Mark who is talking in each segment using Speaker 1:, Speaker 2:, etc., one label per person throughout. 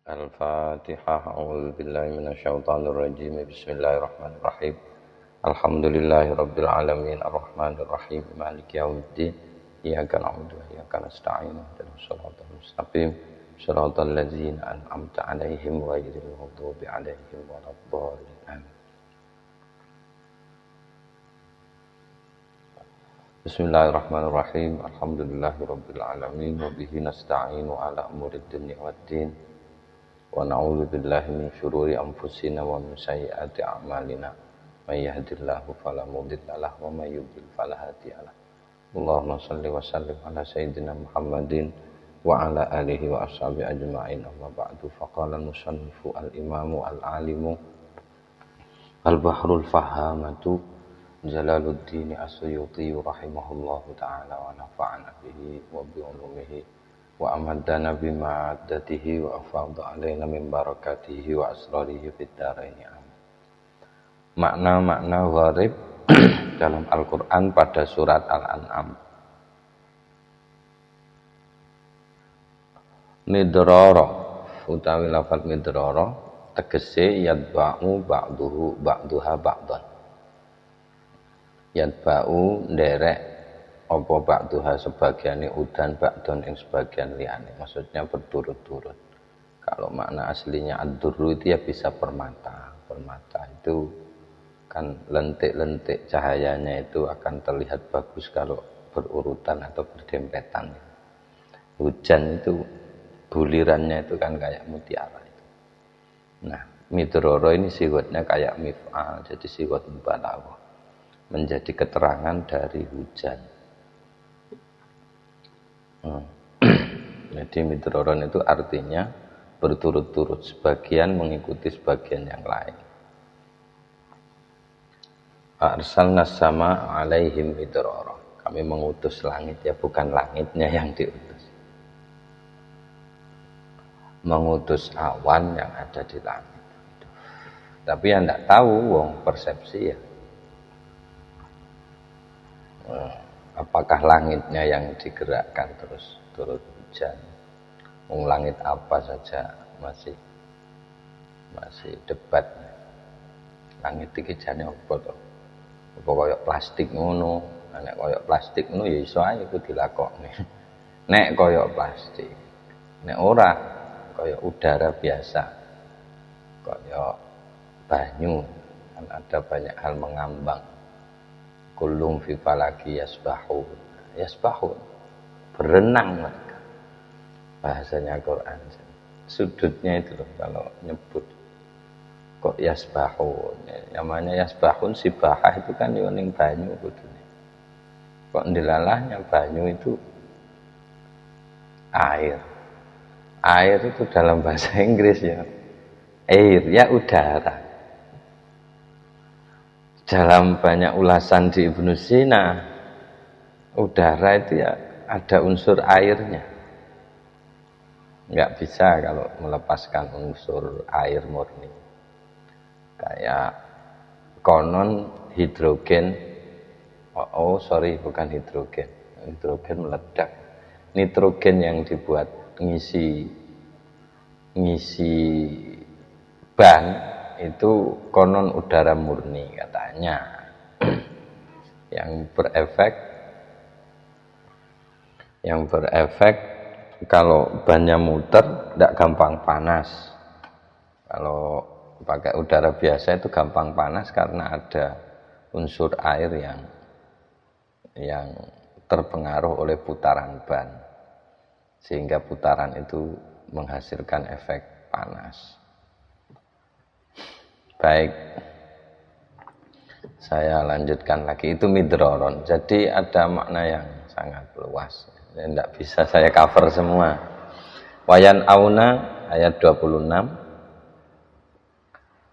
Speaker 1: Al-Fatihah. A'udzu billahi minasyaitonir rajim. Bismillahirrahmanirrahim. Alhamdulillahi rabbil alamin arrahmanir rahim maliki yaumiddin. Iyyaka na'budu wa iyyaka nasta'in. Ihdinas siratal mustaqim. Shiratal ladzina an'amta 'alaihim ghairil maghdubi 'alaihim waladdallin. Amin. Bismillahirrahmanirrahim. Alhamdulillahi rabbil alamin wa bihi nasta'inu ala umurid dunya waddin. Wa na'udzu billahi min syururi anfusina wa min sayyiati a'malina. May yahdihillahu fala mudilla lahu wa may yudlil fala hadiya lahu. Allahumma shalli wa sallim ala sayyidina Muhammadin wa ala alihi wa ashabihi ajma'in. Amma ba'du. Faqala al-musannifu al-imamu al-alimu al-bahrul fahamatu Jalaluddin As-Suyuti rahimahullahu ta'ala wa nafa'ana bihi wa bi ulumihi wa amadana bimaddatihi wa afadha alaina min barakatihi wa asrarihi fid dharain. Makna-makna gharib dalam Al-Qur'an pada surat Al-An'am. Midrara utawi lafaz midrara tegese yadba'u ba'duhu ba'duha ba'dan. Yadba'u nderek apa ba'duha sebagiannya udan ba'don yang sebagian liane, maksudnya berturut-turut. Kalau makna aslinya ad-durru itu ya bisa permata. Permata itu kan lentik-lentik cahayanya itu akan terlihat bagus kalau berurutan atau berdempetan. Hujan itu bulirannya itu kan kayak mutiara itu. Nah, midroro ini siwatnya kayak mif'al, jadi siwat mubalaghah, menjadi keterangan dari hujan. Jadi midroron itu artinya berturut-turut, sebagian mengikuti sebagian yang lain. Arsalna sama alaihim midroron. Kami mengutus langit, ya bukan langitnya yang diutus. Mengutus awan yang ada di langit. Tapi yang tidak tahu, wong persepsi ya. Apakah langitnya yang digerakkan terus turut hujan? Langit apa saja masih debat. Langit iki jane apa to? Apa koyo plastik ngono? Nek koyo plastik ngono ya iso ae iku dilakokne. Nek koyo plastik. Nek ora koyo udara biasa. Koyo banyu, kan ada banyak hal mengambang. Kullum fi falaki yasbahun. Yasbahun, berenang mereka. Bahasanya Quran. Sudutnya itu loh kalau nyebut kok yasbahun. Namanya yasbahun, sibahah itu kan yoning banyu kudune. Kok ndilalahnya banyu itu air. Air itu dalam bahasa Inggris ya. Air ya udara. Dalam banyak ulasan di Ibnu Sina, udara itu ya ada unsur airnya. Nggak bisa kalau melepaskan unsur air murni. Kayak konon hidrogen, bukan hidrogen. Hidrogen meledak. Nitrogen yang dibuat ngisi ban itu konon udara murni katanya. yang berefek kalau bannya muter tidak gampang panas. Kalau pakai udara biasa itu gampang panas karena ada unsur air yang terpengaruh oleh putaran ban, sehingga putaran itu menghasilkan efek panas. Baik, saya lanjutkan lagi. Itu midroron. Jadi ada makna yang sangat luas. Tidak bisa saya cover semua. Wayan auna ayat 26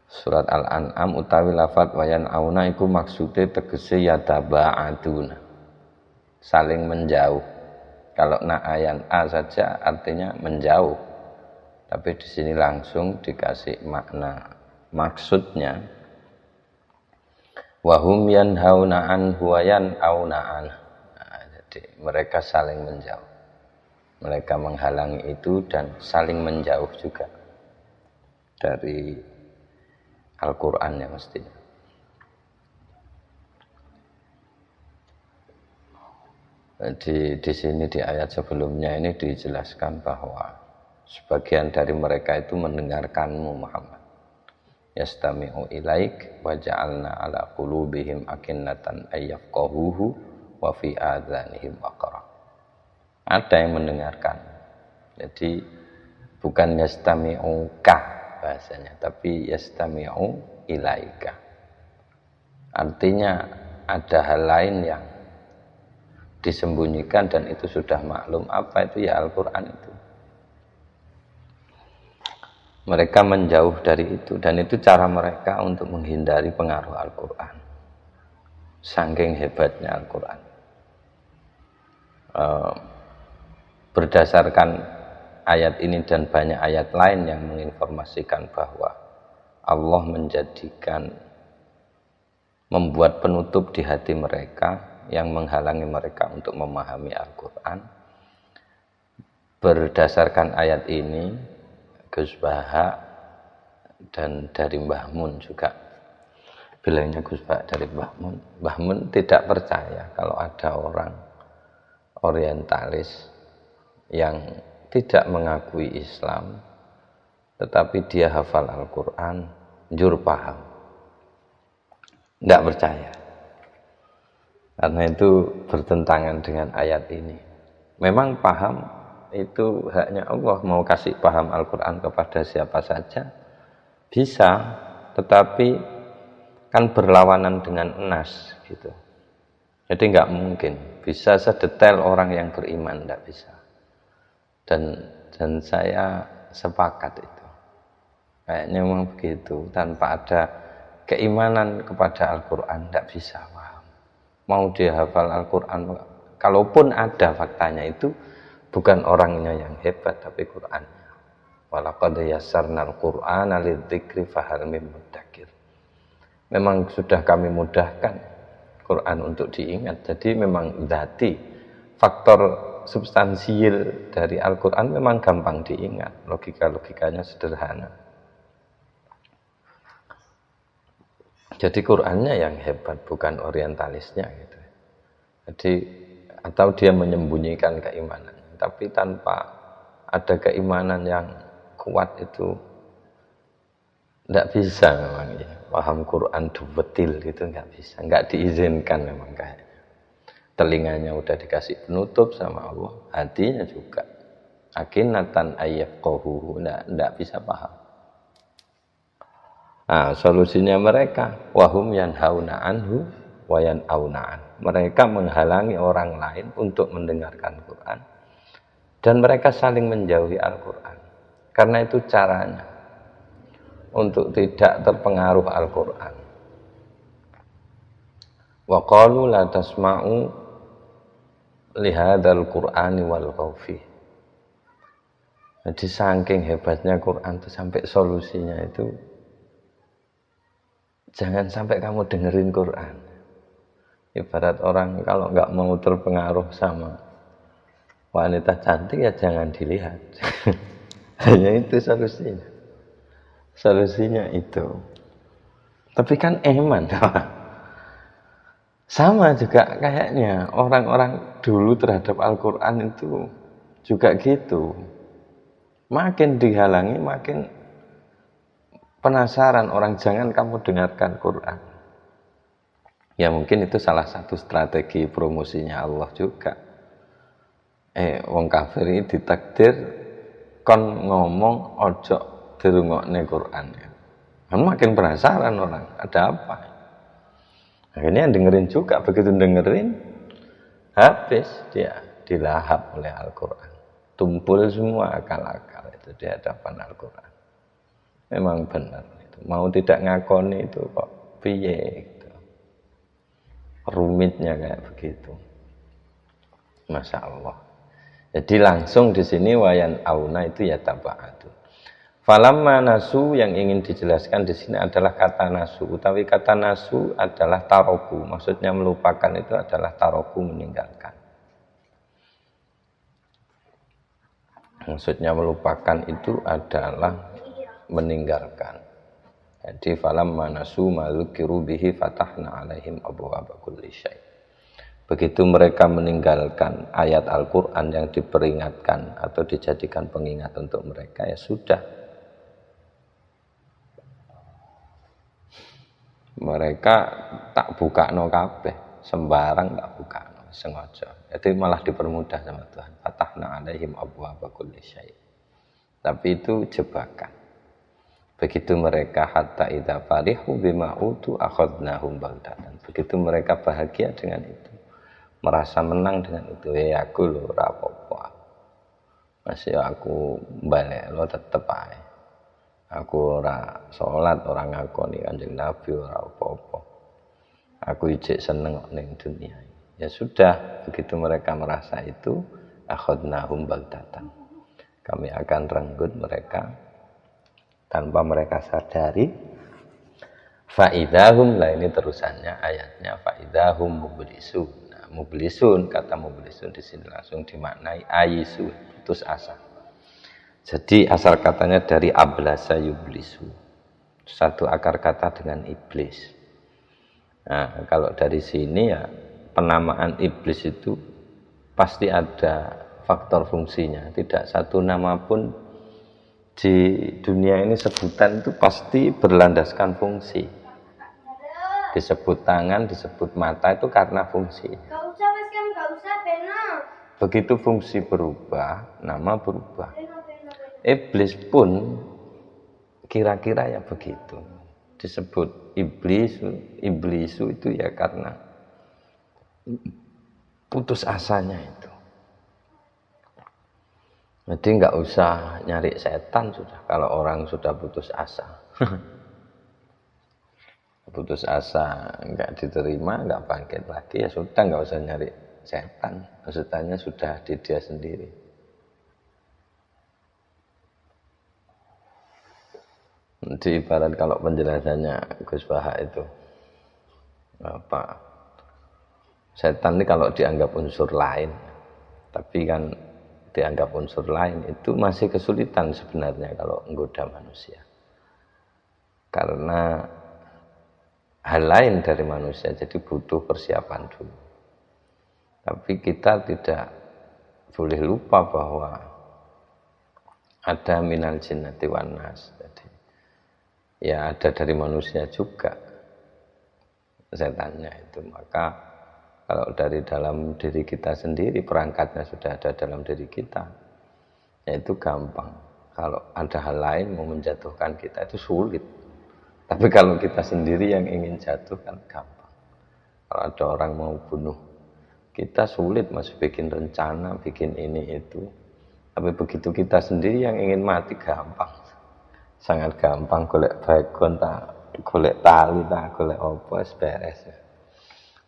Speaker 1: surat Al-An'am utawi lafaz wayan auna iku maksude tegese yataba'aduna, saling menjauh. Kalau ayan a saja artinya menjauh. Tapi di sini langsung dikasih makna maksudnya wahum yanhauna anhu wa yanauna an. Jadi mereka saling menjauh. Mereka menghalangi itu dan saling menjauh juga. dari Al-Qur'an ya mestinya. Di sini di ayat sebelumnya ini dijelaskan bahwa sebagian dari mereka itu mendengarkanmu Muhammad. Yastami'u ilaik wa ja'alna ala qulubihim akinnatan ayyafqahuhu wa fi adhanihim waqara. Ada yang mendengarkan. Jadi bukan yastami'uka bahasanya, tapi yastami'u ilaika. Artinya ada hal lain yang disembunyikan dan itu sudah maklum. Apa itu? Ya Al-Quran itu. Mereka menjauh dari itu, dan itu cara mereka untuk menghindari pengaruh Al-Quran. Saking hebatnya Al-Quran. Berdasarkan ayat ini dan banyak ayat lain yang menginformasikan bahwa Allah membuat penutup di hati mereka yang menghalangi mereka untuk memahami Al-Quran. Berdasarkan ayat ini, Gus Baha dan dari Mbah Mun juga, bilangnya Gus Baha dari Mbah Mun tidak percaya kalau ada orang orientalis yang tidak mengakui Islam tetapi dia hafal Al-Quran, jur paham. Tidak percaya. Karena itu bertentangan dengan ayat ini. Memang paham itu haknya Allah, mau kasih paham Al-Quran kepada siapa saja bisa, tetapi kan berlawanan dengan nas gitu. Jadi nggak mungkin bisa sedetail orang yang beriman, nggak bisa. Dan saya sepakat itu. Kayaknya memang begitu, tanpa ada keimanan kepada Al-Quran nggak bisa paham. Mau dia hafal Al-Quran, kalaupun ada faktanya itu bukan orangnya yang hebat, tapi Qur'annya. Walaqad yassarnal Qur'ana lidzikri fahal mim mudzakir. Memang sudah kami mudahkan Quran untuk diingat. Jadi memang dzati, faktor substansial dari Al-Quran memang gampang diingat. Logikanya sederhana. Jadi Qur'annya yang hebat, bukan orientalisnya gitu. Jadi atau dia menyembunyikan keimanan. Tapi tanpa ada keimanan yang kuat itu tidak bisa memang ya. Paham Quran betil gitu nggak bisa, nggak diizinkan memang kayaknya. Telinganya udah dikasih penutup sama Allah, hatinya juga. Akinatan ayyafqahuhu, nggak bisa paham. Nah, solusinya mereka wahum yanhauna anhu wa yan'auna an. Mereka menghalangi orang lain untuk mendengarkan Quran. Dan mereka saling menjauhi Al-Quran. Karena itu caranya untuk tidak terpengaruh Al-Quran. Wa qalu la tasma'u lihadzal Qur'ani walghaw fihi. Jadi saking hebatnya Quran itu sampai solusinya itu jangan sampai kamu dengerin Quran. Ibarat orang kalau nggak mau terpengaruh sama wanita cantik ya jangan dilihat. Hanya itu solusinya. Solusinya itu. Tapi kan eman. Sama juga kayaknya orang-orang dulu terhadap Al-Quran itu juga gitu. Makin dihalangi makin penasaran orang, jangan kamu dengarkan Quran. Ya mungkin itu salah satu strategi promosinya Allah juga. Wong kafir ini ditakdir kon ngomong ojo dirungokne Quran. Kan makin penasaran orang, ada apa? Akhirnya dengerin juga, begitu dengerin habis dia dilahap oleh Al-Quran. Tumpul semua akal-akal itu di hadapan Al-Quran. Memang benar itu. Mau tidak ngakoni itu kok piye gitu. Rumitnya kayak begitu. Masya Allah. Jadi langsung di sini wayan auna itu ya taba'atun. Falamma nasu yang ingin dijelaskan di sini adalah kata nasu. Utawi kata nasu adalah taroku. Maksudnya melupakan itu adalah taroku, meninggalkan. Maksudnya melupakan itu adalah meninggalkan. Jadi falamma nasu ma dzukiru bihi fatahna alaihim abwaaba kulli syai'. Begitu mereka meninggalkan ayat Al-Qur'an yang diperingatkan atau dijadikan pengingat untuk mereka, ya sudah. Mereka tak bukakno kabeh, sembarang tak bukakno, sengaja. Jadi malah dipermudah sama Tuhan. Fatahna alaihim abwaaba kulli syai'. Tapi itu jebakan. Begitu mereka hatta idza farihu bima utu akhadnahum baghtatan. Begitu mereka bahagia dengan itu, merasa menang dengan itu, ya aku lho ora apa-apa. Masih aku balik lo tetep ae. Aku ora salat, ora ngakoni Kanjeng Nabi, ora apa-apa. Aku ijek seneng ning dunia. Ya sudah, begitu mereka merasa itu, akhadnahum baghtatan. Kami akan renggut mereka tanpa mereka sadari. Faidahum, lah ini terusannya ayatnya, faidahum mublisun. Nah, mublisun, kata mublisun di sini langsung dimaknai ayisun, putus asa. Jadi asal katanya dari ablasa yublisu, satu akar kata dengan iblis. Nah, kalau dari sini ya penamaan iblis itu pasti ada faktor fungsinya. Tidak satu nama pun di dunia ini sebutan itu pasti berlandaskan fungsi. Disebut tangan, disebut mata itu karena fungsi. Begitu fungsi berubah, nama berubah. Iblis pun kira-kira ya begitu. Disebut iblisu itu ya karena putus asanya itu. Jadi nggak usah nyari setan sudah kalau orang sudah putus asa. Putus asa nggak diterima, nggak bangkit lagi, ya sudah nggak usah nyari setan. Setannya sudah di dia sendiri. Jadi ibarat kalau penjelasannya Gus Baha itu apa? Setan ini kalau dianggap unsur lain, tapi kan dianggap unsur lain itu masih kesulitan sebenarnya kalau menggoda manusia. Karena hal lain dari manusia, jadi butuh persiapan dulu. Tapi kita tidak boleh lupa bahwa ada minal jinnati wan nas. Jadi ya ada dari manusia juga setannya itu. Maka kalau dari dalam diri kita sendiri, perangkatnya sudah ada dalam diri kita, ya itu gampang. Kalau ada hal lain mau menjatuhkan kita itu sulit. Tapi kalau kita sendiri yang ingin jatuh kan gampang. Kalau ada orang mau bunuh kita sulit, masih bikin rencana, bikin ini itu. Tapi begitu kita sendiri yang ingin mati gampang. Sangat gampang, golek bagon tak, golek tali tak, golek apa beres.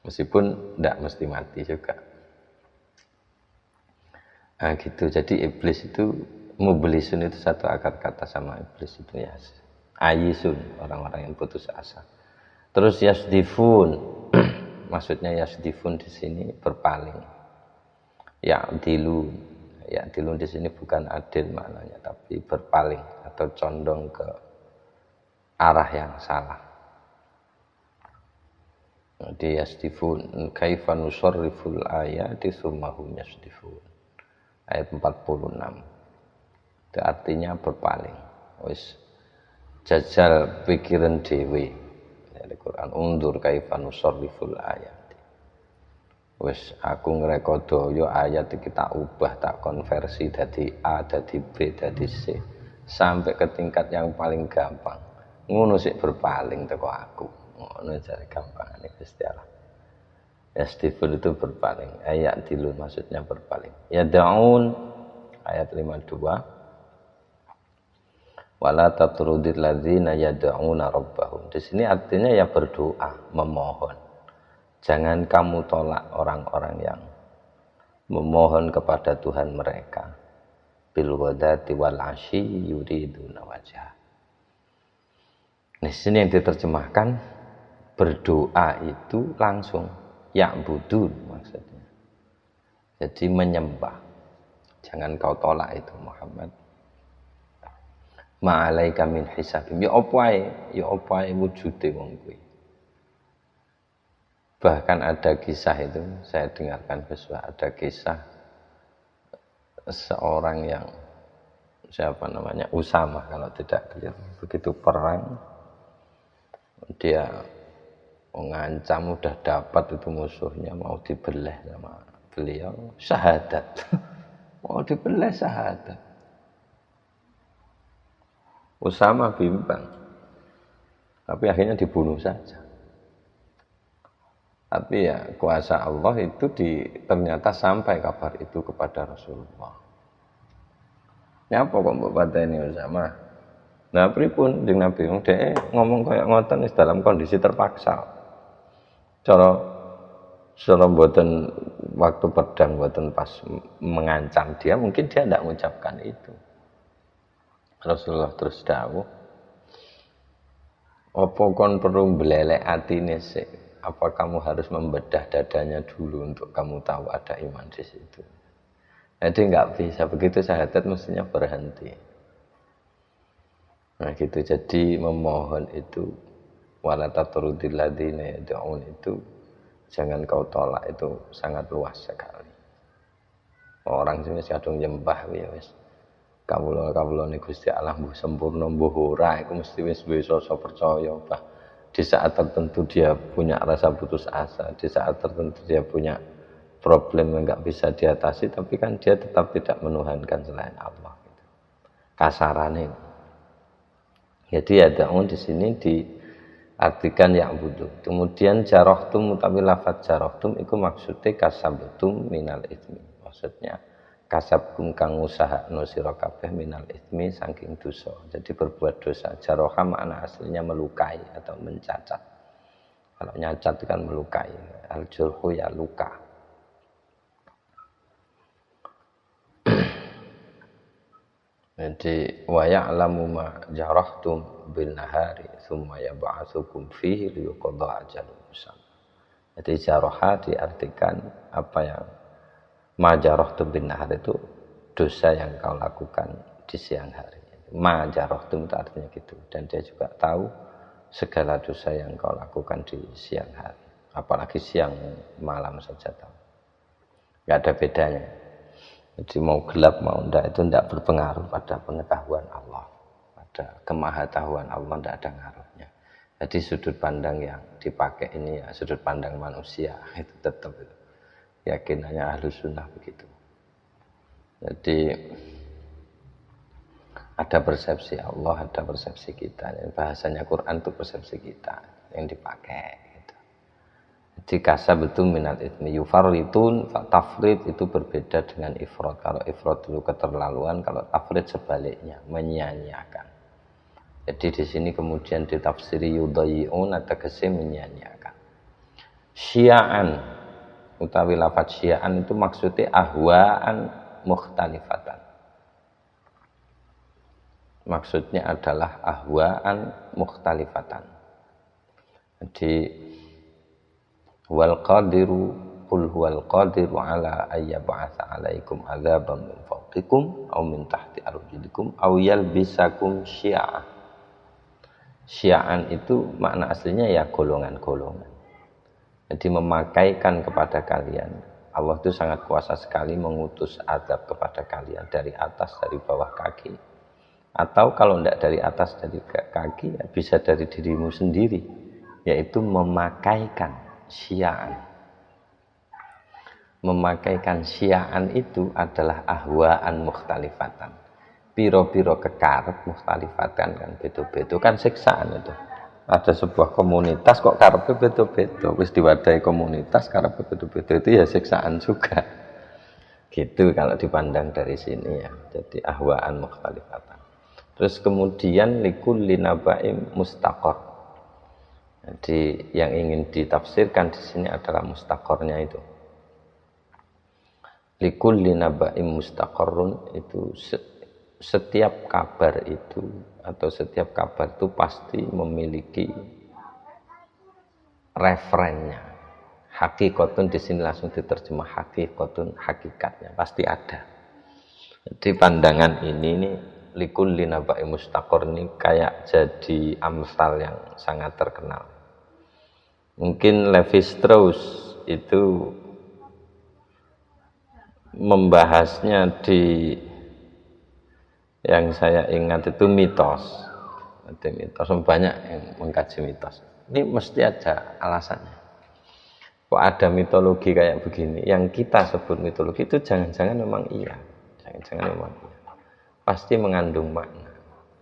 Speaker 1: Meskipun tidak mesti mati juga. Nah gitu, jadi iblis itu, mublisun itu satu akar kata sama iblis itu ya. Ayisun, orang-orang yang putus asa. Terus yasdifun, maksudnya yasdifun di sini berpaling. Ya'dilun, ya'dilun di sini bukan adil maknanya, tapi berpaling atau condong ke arah yang salah. Jadi yasdifun, kaifa nusarriful ayati tsumma hum yasdifun. Ayat 46. Itu artinya berpaling. Wis jajal pikiran dewe. Dari Quran undur kaifa nusarriful ayati. Wis aku ngrekodo yo ayat iki tak ubah, tak konversi dari A, dari B, dari C sampai ke tingkat yang paling gampang. Ngono sik berpaling teko aku. Ngono jare gampangane Gusti Allah. Yasdifun itu berpaling. Ayat dilun maksudnya berpaling. Ya daun ayat 52. Wala tatrudil ladzina yad'una rabbahum. Di sini artinya ya berdoa, memohon. Jangan kamu tolak orang-orang yang memohon kepada Tuhan mereka. Bil ghadati wal 'ashyi yuriduna wajha. Di sini yang diterjemahkan berdoa itu langsung ya'budun maksudnya. Jadi menyembah. Jangan kau tolak itu Muhammad. ma'alaika min hisabim. Ya apa ae wujude wong kuwi. Bahkan ada kisah itu, saya dengarkan besok ada kisah seorang yang siapa namanya Usama kalau tidak keliru, begitu perang dia mengancam udah dapat itu musuhnya mau dibelah sama beliau syahadat mau dibelah syahadat. Usama bimbang tapi akhirnya dibunuh saja. Tapi ya kuasa Allah itu ternyata sampai kabar itu kepada Rasulullah. Nyapa kok mbok pateni Usama? Nah, pripun jeung Nabi dhek ngomong kaya ngoten wis dalam kondisi terpaksa. Cara mboten waktu pedang mboten pas mengancam dia, mungkin dia tidak mengucapkan itu. Rasulullah terus dawuh, "Apa kon perlu mbelelek atine sik? Apa kamu harus membedah dadanya dulu untuk kamu tahu ada iman di situ?" Jadi nggak bisa begitu syahadat mestinya berhenti. Nah gitu, jadi memohon itu wala tatrudil ladzina yad'un itu jangan kau tolak, itu sangat luas sekali. Orang sing wis kadung nyembah ya wis kawula ni Gusti Allah mbuh sempurna mbuh ora iku mesti wis bisa percaya bah. Di saat tertentu dia punya rasa putus asa, di saat tertentu dia punya problem yang nggak bisa diatasi, tapi kan dia tetap tidak menuhankan selain Allah. Kasarannya. Jadi yad'un di sini diartikan ya'budu. Kemudian jarahtum utawi lafaz jarahtum itu maksudnya kasabtum minal itsmi. Maksudnya kasabtum kang usahakno sira kabeh minal itsmi saking dosa. Jadi berbuat dosa. Jaraha makna aslinya melukai atau mencacat. Kalau nyacat itu kan melukai. Al-jurhu ya luka. Jadi wa ya'lamu ma jarahtum bin nahari tsumma yab'atsukum fihi liyuqadha ajalun musamma. Jadi jaraha diartikan apa yang ma jarahtum bin nahari itu dosa yang kau lakukan di siang hari. Ma jarahtum itu artinya gitu, dan dia juga tahu segala dosa yang kau lakukan di siang hari, apalagi siang malam saja tahu. Enggak ada bedanya. Jadi mau gelap mau enggak itu enggak berpengaruh pada pengetahuan Allah, pada kemahatauan Allah enggak ada ngaruhnya. Jadi sudut pandang yang dipakai ini ya sudut pandang manusia itu tetap itu. Yakinannya Ahlus Sunnah begitu. Jadi ada persepsi Allah, ada persepsi kita. Bahasanya Quran itu persepsi kita yang dipakai. Jadi kasabtum minal itsmi yufarritun, tafrid itu berbeda dengan ifrat. Kalau ifrat itu keterlaluan, kalau tafrid sebaliknya, menyia-nyiakan. Jadi di sini kemudian ditafsiri yudayyi'un tegese menyia-nyiakan. Syia'an utawi lafaz syia'an itu maksudnya ahwa'an mukhtalifatan. Maksudnya adalah ahwa'an mukhtalifatan. Jadi wal qadiru qul huwal qadiru ala ayyab'atsa 'alaikum 'adzaban min fawqikum aw min tahti arjulikum aw yalbisakum syi'a. Syi'an itu makna aslinya ya golongan-golongan. Jadi memakaikan kepada kalian. Allah itu sangat kuasa sekali mengutus azab kepada kalian dari atas, dari bawah kaki. Atau kalau tidak dari atas, dari kaki, ya bisa dari dirimu sendiri, yaitu memakaikan syia'an. Memakaikan syia'an itu adalah ahwa'an mukhtalifatan. Piro-piro kekarep mukhtalifatan kan beda-beda kan siksaan itu. Ada sebuah komunitas kok karepnya beda-beda, wis diwadahi komunitas karepnya beda-beda, itu ya siksaan juga. Gitu kalau dipandang dari sini ya. Jadi ahwa'an mukhtalifatan. Terus kemudian likulli naba'im mustaqor. Jadi yang ingin ditafsirkan di sini adalah mustaqornya itu. Likulli naba'im mustaqorrun itu setiap kabar itu atau setiap kabar itu pasti memiliki referennya. Hakikatun di sini langsung diterjemah hakikatun, hakikatnya pasti ada. Jadi pandangan ini likulli naba'i mustaqor ini kayak jadi amsal yang sangat terkenal. Mungkin Levi Strauss itu membahasnya di yang saya ingat itu mitos. Ada mitos, banyak yang mengkaji mitos. Ini mesti ada alasannya. Kok ada mitologi kayak begini? Yang kita sebut mitologi itu jangan-jangan memang iya. Jangan-jangan memang iya. Pasti mengandung makna.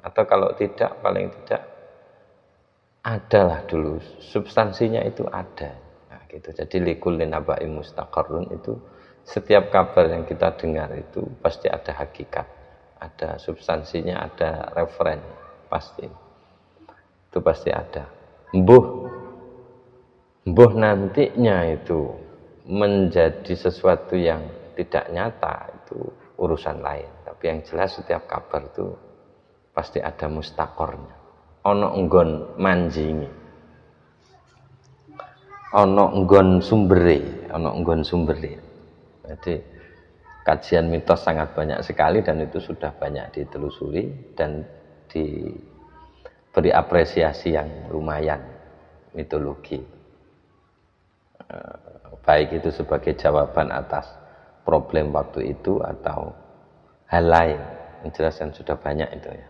Speaker 1: Atau kalau tidak, paling tidak adalah dulu. Substansinya itu ada. Nah, gitu. Jadi likulli naba'i mustaqarrun itu setiap kabar yang kita dengar itu pasti ada hakikat, ada substansinya, ada referen, pasti. Itu pasti ada. Mbuh nantinya itu menjadi sesuatu yang tidak nyata, itu urusan lain. Tapi yang jelas setiap kabar itu pasti ada mustaqornya. Ono nggon manjingi, ono nggon sumbere. Jadi kajian mitos sangat banyak sekali dan itu sudah banyak ditelusuri dan diberi apresiasi yang lumayan mitologi. Baik itu sebagai jawaban atas problem waktu itu atau hal lain. Yang jelas kan sudah banyak itu ya.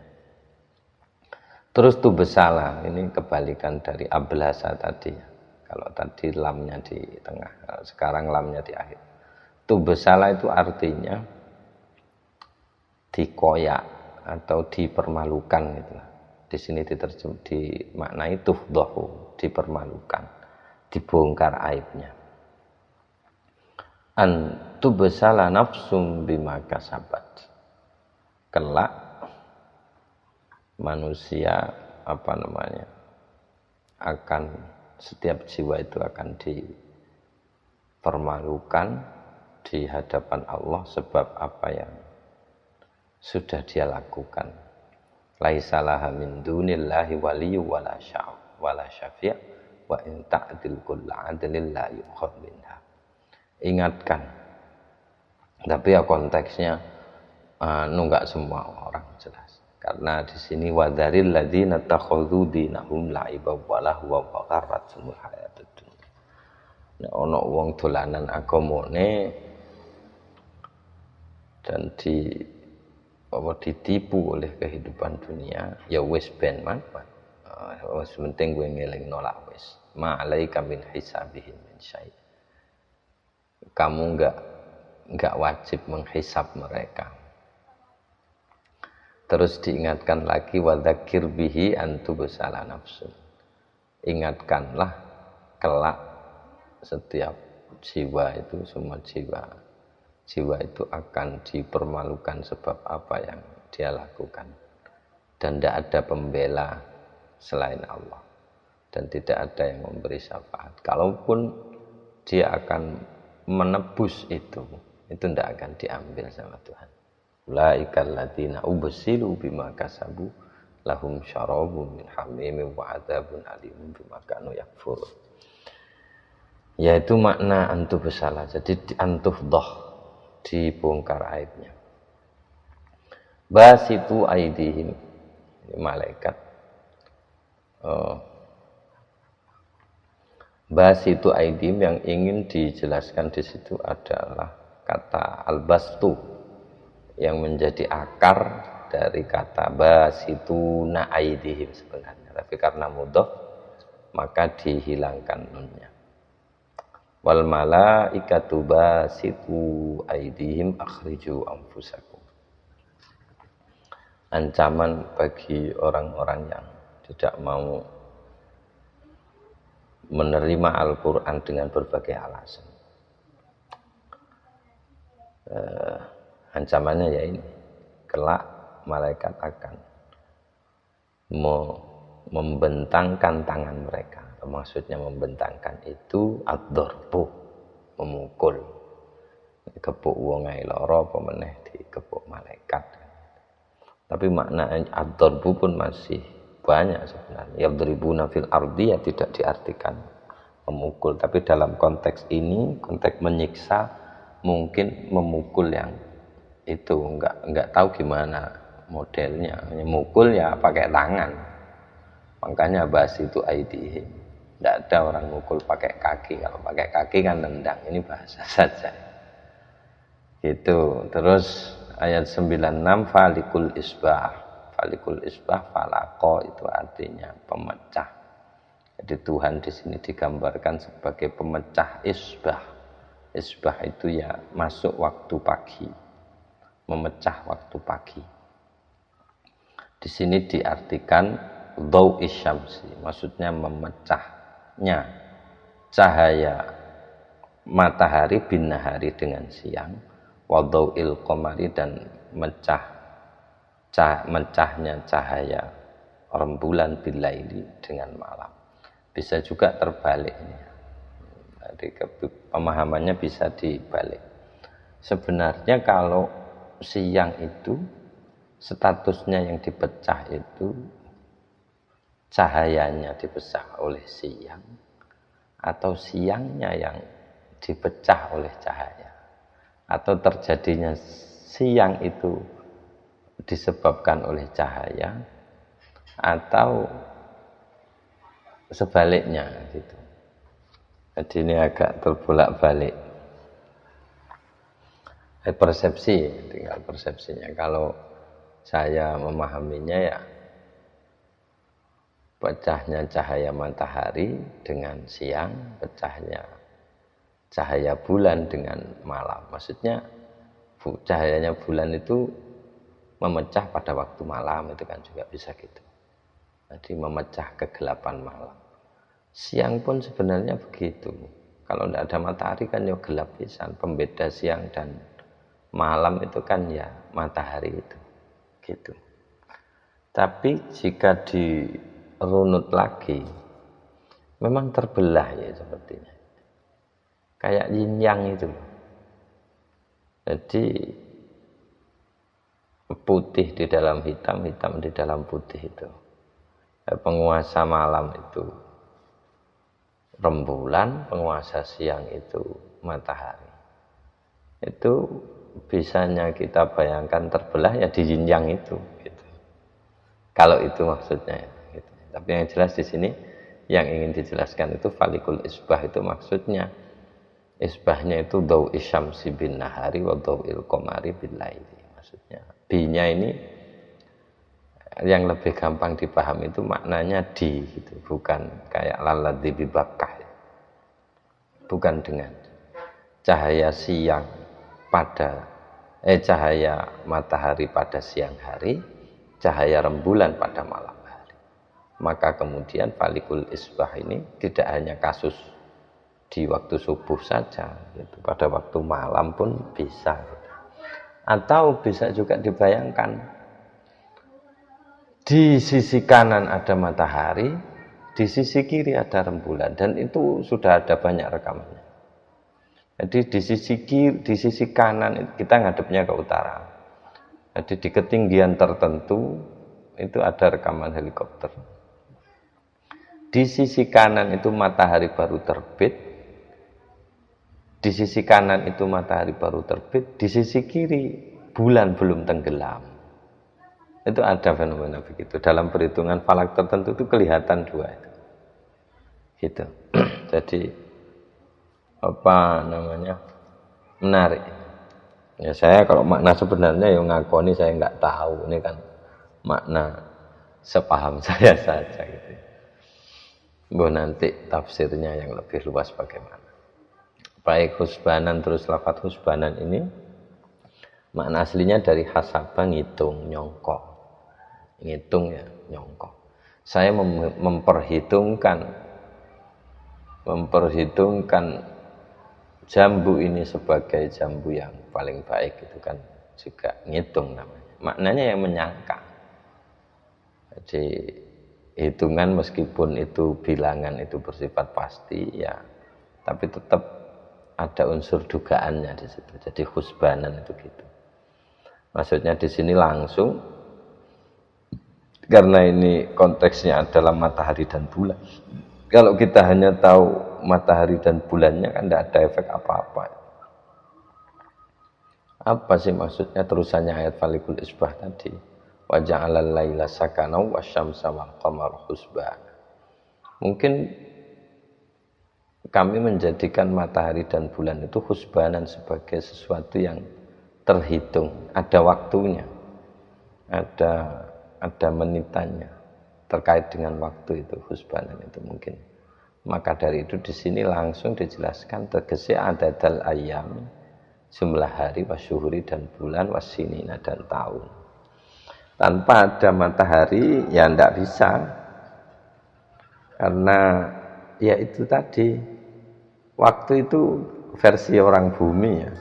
Speaker 1: Terus tubesala, ini kebalikan dari ablasa tadi. Kalau tadi lamnya di tengah, sekarang lamnya di akhir. Tubesala itu artinya dikoyak atau dipermalukan gitu. Di sini dimaknai tufdahu, dipermalukan, dibongkar aibnya. An tubesala nafsum bima kasabat. Kelak manusia akan setiap jiwa itu akan dipermalukan di hadapan Allah sebab apa yang sudah dia lakukan. Laisalaha min dunillahi waliyyu wala syafi' wa in ta'dil kullu 'adlin la yukhad minha. Ingatkan. Tapi ya konteksnya enggak semua orang jelas. Karena di sini wadaril ladzina takhadhu dinahum la'iba wa lahwa wa gharratumul hayatud dunya. Nek ana wong dolanan agamane dan ditipu oleh kehidupan dunia, ya wis ben man. Wis penting gue ngeling nolak wis. Ma alaika min hisabihim min syai'. Kamu enggak wajib menghisab mereka. Terus diingatkan lagi wadzakir bihi antubsala nafsun. Ingatkanlah kelak setiap jiwa itu, semua jiwa itu akan dipermalukan sebab apa yang dia lakukan. Dan tidak ada pembela selain Allah. Dan tidak ada yang memberi syafaat. Kalaupun dia akan menebus itu tidak akan diambil sama Tuhan. Ulaikal ladzina ubsilu bima kasabu lahum syarabun min hamimin wa adzabun alimun bima kanu yakfurun. Yaitu makna antubsala. Jadi antufdah, dibongkar aibnya. Basitu aidihim, ini malaikat. Basitu aidihim yang ingin dijelaskan di situ adalah kata albastu yang menjadi akar dari kata basitu na aidihim sebenarnya. Tapi karena mudhaf maka dihilangkan nunnya. Wal malaikatu basitu aidihim akhriju anfusakum. Ancaman bagi orang-orang yang tidak mau menerima Al-Quran dengan berbagai alasan. Ancamannya ya ini, kelak malaikat akan membentangkan tangan mereka. Maksudnya membentangkan itu ad-darbu, memukul. Kepuk wong ae lara apa meneh dikepuk malaikat. Tapi makna ad-darbu pun masih banyak sebenarnya. Yadribuna fil ardi ya tidak diartikan memukul, tapi dalam konteks ini, konteks menyiksa, mungkin memukul yang itu enggak tahu gimana modelnya. Mukul ya pakai tangan. Makanya bahas itu aidihim. Tidak ada orang mukul pakai kaki. Kalau pakai kaki kan nendang. Ini bahasa saja. Gitu. Terus ayat 96 falikul isbah. Falikul isbah falako itu artinya pemecah. Jadi Tuhan di sini digambarkan sebagai pemecah isbah. Isbah itu ya masuk waktu pagi. Memecah waktu pagi. Di sini diartikan dhaw isyamsi, maksudnya memecahnya cahaya matahari bin nahari dengan siang, wa dhawil qamari dan mecahnya cahaya rembulan bilaili dengan malam. Bisa juga terbalik ini. Jadi pemahamannya bisa dibalik. Sebenarnya kalau siang itu statusnya yang dipecah itu cahayanya dipecah oleh siang atau siangnya yang dipecah oleh cahaya, atau terjadinya siang itu disebabkan oleh cahaya atau sebaliknya gitu. Jadi ini agak terbolak-balik. Persepsi, tinggal persepsinya. Kalau saya memahaminya ya pecahnya cahaya matahari dengan siang, pecahnya cahaya bulan dengan malam. Maksudnya cahayanya bulan itu memecah pada waktu malam, itu kan juga bisa gitu. Jadi memecah kegelapan malam. Siang pun sebenarnya begitu. Kalau tidak ada matahari kan ya gelap pisan. Pembeda siang dan malam itu kan ya matahari itu. Gitu. Tapi jika dirunut lagi, memang terbelah ya sepertinya. Kayak yin yang itu. Jadi putih di dalam hitam, hitam di dalam putih itu. Penguasa malam itu rembulan, penguasa siang itu matahari. Itu bisanya kita bayangkan terbelah ya di yin yang itu. Gitu. Kalau itu maksudnya. Gitu. Tapi yang jelas di sini yang ingin dijelaskan itu falikul isbah itu maksudnya isbahnya itu dhaw isyamsi bin nahari wa dhawil qamari bil laili. Maksudnya bi-nya ini yang lebih gampang dipahami itu maknanya di gitu, bukan kayak laladzi bibakkah. Bukan dengan cahaya siang pada cahaya matahari pada siang hari, cahaya rembulan pada malam hari. Maka kemudian falikul isbah ini tidak hanya kasus di waktu subuh saja, gitu. Pada waktu malam pun bisa. Gitu. Atau bisa juga dibayangkan di sisi kanan ada matahari, di sisi kiri ada rembulan, dan itu sudah ada banyak rekamannya. Jadi di sisi kanan kita ngadepnya ke utara. Jadi di ketinggian tertentu itu ada rekaman helikopter. Di sisi kanan itu matahari baru terbit. Di sisi kanan itu matahari baru terbit, di sisi kiri bulan belum tenggelam. Itu ada fenomena begitu. Dalam perhitungan falak tertentu itu kelihatan dua itu. Gitu. Jadi apa namanya? Menarik. Ya saya kalau makna sebenarnya yang ngakoni saya nggak tahu. Ini kan makna sepaham saya saja gitu. Bo nanti tafsirnya yang lebih luas bagaimana. Baik husbanan, terus lafadz husbanan ini makna aslinya dari hasaba ngitung, nyongkok. Ngitung ya, nyongkok. Saya memperhitungkan jambu ini sebagai jambu yang paling baik, itu kan juga ngitung namanya. Maknanya yang menyangka. Jadi hitungan meskipun itu bilangan itu bersifat pasti ya, tapi tetap ada unsur dugaannya di situ. Jadi husbanan itu gitu. Maksudnya di sini langsung, karena ini konteksnya adalah matahari dan bulan. Kalau kita hanya tahu matahari dan bulannya kan tidak ada efek apa-apa. Apa sih maksudnya terusannya ayat falikul isbah tadi? wa ja'alal laila sakana wasyamsa wal qamara husbana. Mungkin kami menjadikan matahari dan bulan itu husbanan sebagai sesuatu yang terhitung, ada waktunya, ada menitannya terkait dengan waktu itu, husbanan itu mungkin. Maka dari itu di sini langsung dijelaskan tegese adadal ayam, jumlah hari, wasyuhuri dan bulan, wasinina dan tahun. Tanpa ada matahari ya tidak bisa, karena ya itu tadi, waktu itu versi orang bumi ya,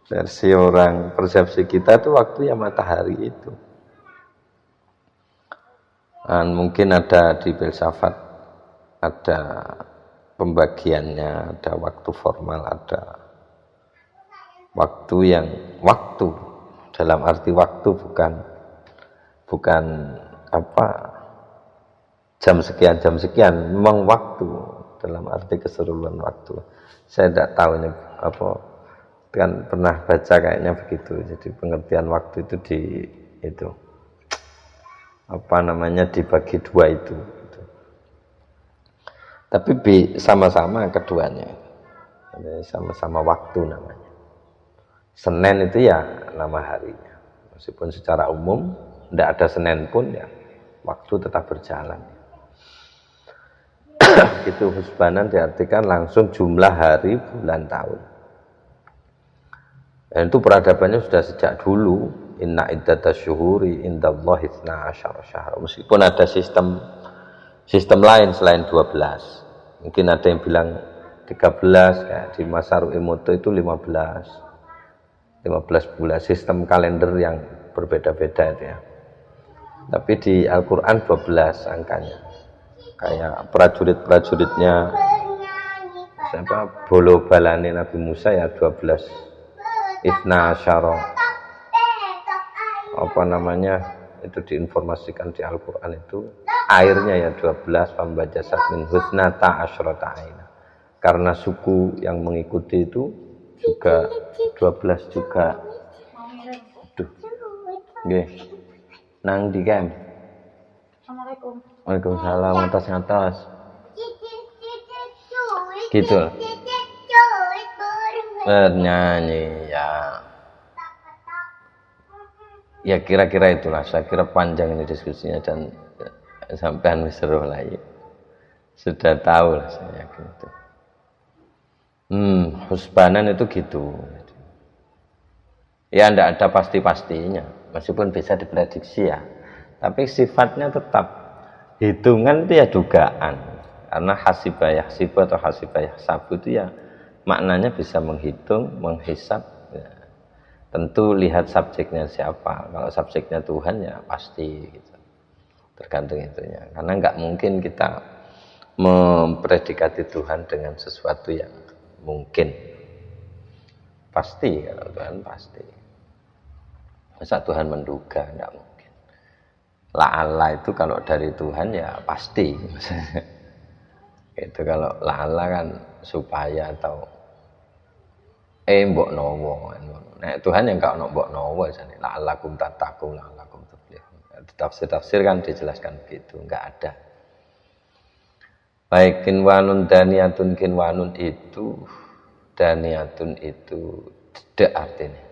Speaker 1: versi orang persepsi kita itu waktu ya matahari itu. Dan mungkin ada di filsafat ada pembagiannya, ada waktu formal, ada waktu yang waktu dalam arti waktu bukan apa jam sekian, memang waktu dalam arti keseluruhan waktu. Saya tidak tahu ini apa, kan pernah baca kayaknya begitu. Jadi pengertian waktu itu itu apa namanya dibagi dua itu. Tapi sama-sama keduanya, sama-sama waktu namanya. Senin itu ya nama harinya, meskipun secara umum tidak ada Senin pun ya waktu tetap berjalan. Itu husbanan diartikan langsung jumlah hari, bulan, tahun. Dan itu peradabannya sudah sejak dulu. Inna iddatas syuhuri indallahi 12 syahr. Meskipun ada sistem lain selain 12. Mungkin ada yang bilang 13, kayak di Masaru Emoto itu 15 bulan, sistem kalender yang berbeda-beda itu ya. Tapi di Al-Quran 12 angkanya. Kayak prajurit-prajuritnya siapa, bolo balane Nabi Musa ya 12 Ifna Asyara, apa namanya itu diinformasikan di Al-Quran itu airnya ya 12, pambajasat min husnata asyrata aina, karena suku yang mengikuti itu juga 12 juga. Aduh, nggih nang di kem. Assalamualaikum. Waalaikumsalam, atas gitu. Bernyanyi ya kira-kira itulah. Saya kira panjang ini diskusinya dan sampean wis seru lah ya. Sudah tahu lah saya yakin itu. Husbanan itu gitu. Ya enggak ada pasti-pastinya, meskipun bisa diprediksi ya. Tapi sifatnya tetap hitungan itu ya dugaan. Karena hasibah yahsibu atau hasibah yahsabu itu ya maknanya bisa menghitung, menghisap. Ya. Tentu lihat subjeknya siapa. Kalau subjeknya Tuhan ya pasti gitu. Tergantung itunya. Karena nggak mungkin kita mempredikati Tuhan dengan sesuatu yang mungkin. Pasti, kalau Tuhan pasti. Masa Tuhan menduga? Nggak mungkin. La'alla itu kalau dari Tuhan ya pasti. Itu kalau la'alla kan supaya atau mbok nowo. Nah, Tuhan yang enggak ono mbok nowo jane la'allakum tattaqun la'allakum tuflihun. Tafsir-tafsir kan dijelaskan begitu, enggak ada. Baik kinwanun daniyatun, kinwanun itu daniyatun itu tidak artinya.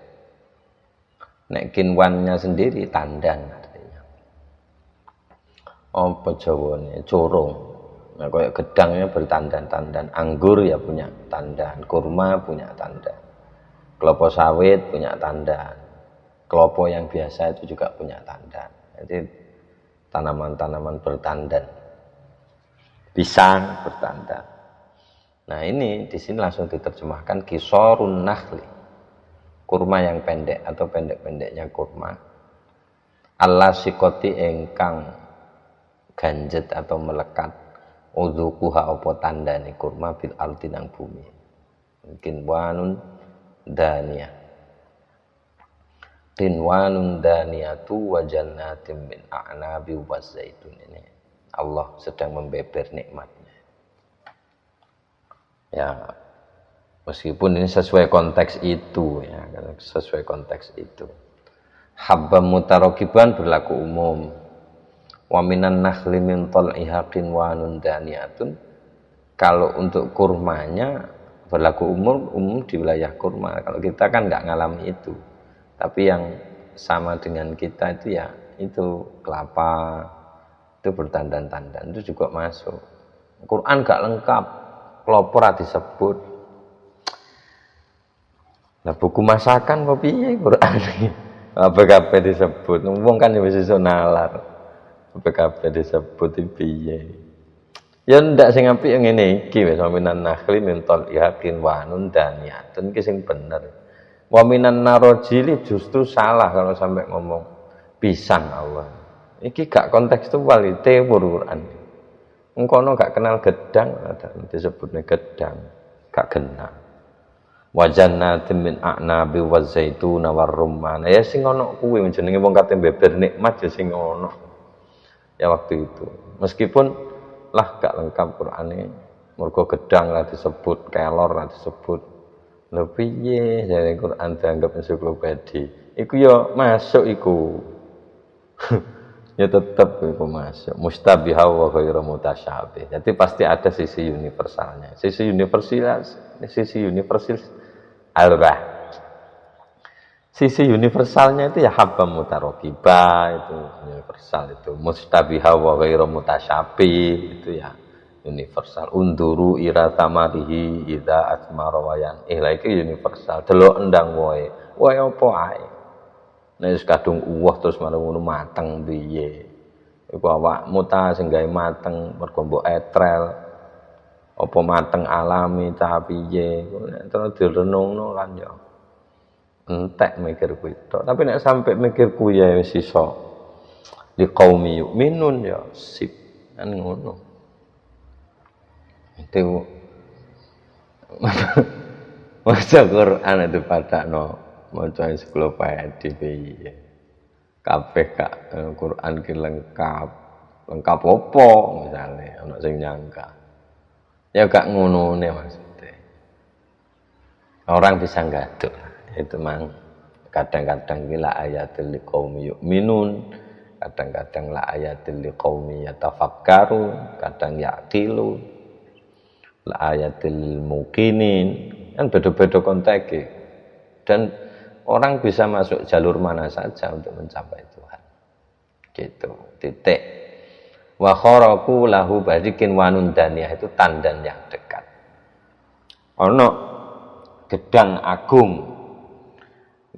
Speaker 1: Nek kinwannya sendiri tandan artinya. Apa jawane corong. Nah, kayak gedangnya bertandan-tandan, anggur ya punya tandan, kurma punya tandan, kelapa sawit punya tandan, kelapa yang biasa itu juga punya tandan. Jadi tanaman-tanaman bertandan, pisang bertandan. Nah ini di sini langsung diterjemahkan kisorun nakhli, kurma yang pendek atau pendek-pendeknya kurma. Allah sikoti engkang ganjet atau melekat. Udzukuha apa tandane kurma bil ardi nang bumi. Mungkin wanun daniyah. Tinwanun daniyatu wa jannatin min a'nabi wa zaitun. Ini Allah sedang membeber nikmatnya. Ya, meskipun ini sesuai konteks itu ya, sesuai konteks itu. Habban mutarakiban berlaku umum. Wa minan nakhli min tal'iha qinwanun daniyatun. Kalau untuk kurmanya berlaku umum di wilayah kurma. Kalau kita kan nggak ngalami itu. Tapi yang sama dengan kita itu ya itu kelapa, itu bertandan-tandan, itu juga masuk. Quran gak lengkap, kelopor disebut. Nah buku masakan kok piye Quran iki? BKP disebut, wong kan wis iso nalar. BKP disebut piye? Ya ndak sing apik yang ngene iki wis minan nakhli min tal'ihatin wa nun daniyatun iki sing bener. Wa minan narojili justru salah kalau sampai ngomong pisang Allah. Iki gak kontekstual itu Quran. Engkono gak kenal gedang, disebutnya gedang, gak genah. Wa jannatin min a'nabi wa zaituna war rumman. Ya sing ono kuwi jenenge wong kate beber nikmat ya sing ono. Ya waktu itu. Meskipun lah gak lengkap Qur'ane, mergo gedang lah disebut, kelor lah disebut. Lha piye jare Quran dianggap ensiklopedi? Iku ya masuk iku. Ya tetap itu masuk mustabihah wa ghairu mutasyabih. Jadi pasti ada sisi universalnya. Sisi universal albah. Sisi universalnya itu ya habban mutarakibah, itu universal itu. Mustabihah wa ghairu mutasyabih itu ya universal. Unduru ira tamarihi idza asmara wa yan. Iki universal. Delok endang wae. Wae apa ae. Nek kadung uwah terus marang ngono mateng piye. Iku awakmu ta sing gawe mateng mergo mbok etrel. Apa mateng alami ta piye. Nek terus direnungno lan ya entek mikir kuwi tok. Tapi nek sampe mikir kuwi ya wis iso liqaumi yu'minun ya sip kan ngono. Itu maca Quran itu padakno maca ensiklopedi piye. Kabeh kak Quran ki lengkap. Lengkap apa misalnya ana sing nyangka. Ya gak ngonone maksudnya. Orang bisa gaduk. Itu mang kadang-kadang la ayatul liqaumi yu'minun, kadang-kadang la ayatul liqaumi yatafakkarun, kadang yaqilu. La ayatul muqinin. Kan beda-beda konteknya. Dan orang bisa masuk jalur mana saja untuk mencapai Tuhan. Gitu, titik. Wa kharaku lahu barikin wanun daniyah itu tandan yang dekat. Ono gedang agung.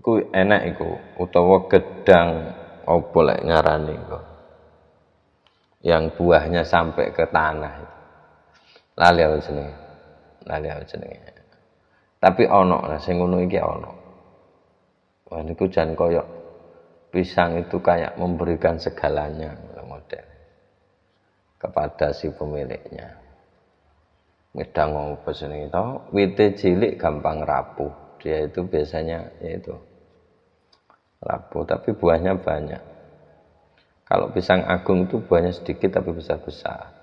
Speaker 1: Iku enak iku utawa gedang apa lek ngarani iku. Yang buahnya sampai ke tanah. Lali apa jenenge? Lali apa jenenge? Tapi ono lah sing ngono iki ono. Wah niku jan koyok pisang itu kayak memberikan segalanya model kepada si pemiliknya. Gedang apa jenenge to? Wite cilik gampang rapuh. Dia itu biasanya yaitu rapuh tapi buahnya banyak. Kalau pisang agung itu buahnya sedikit tapi besar-besar.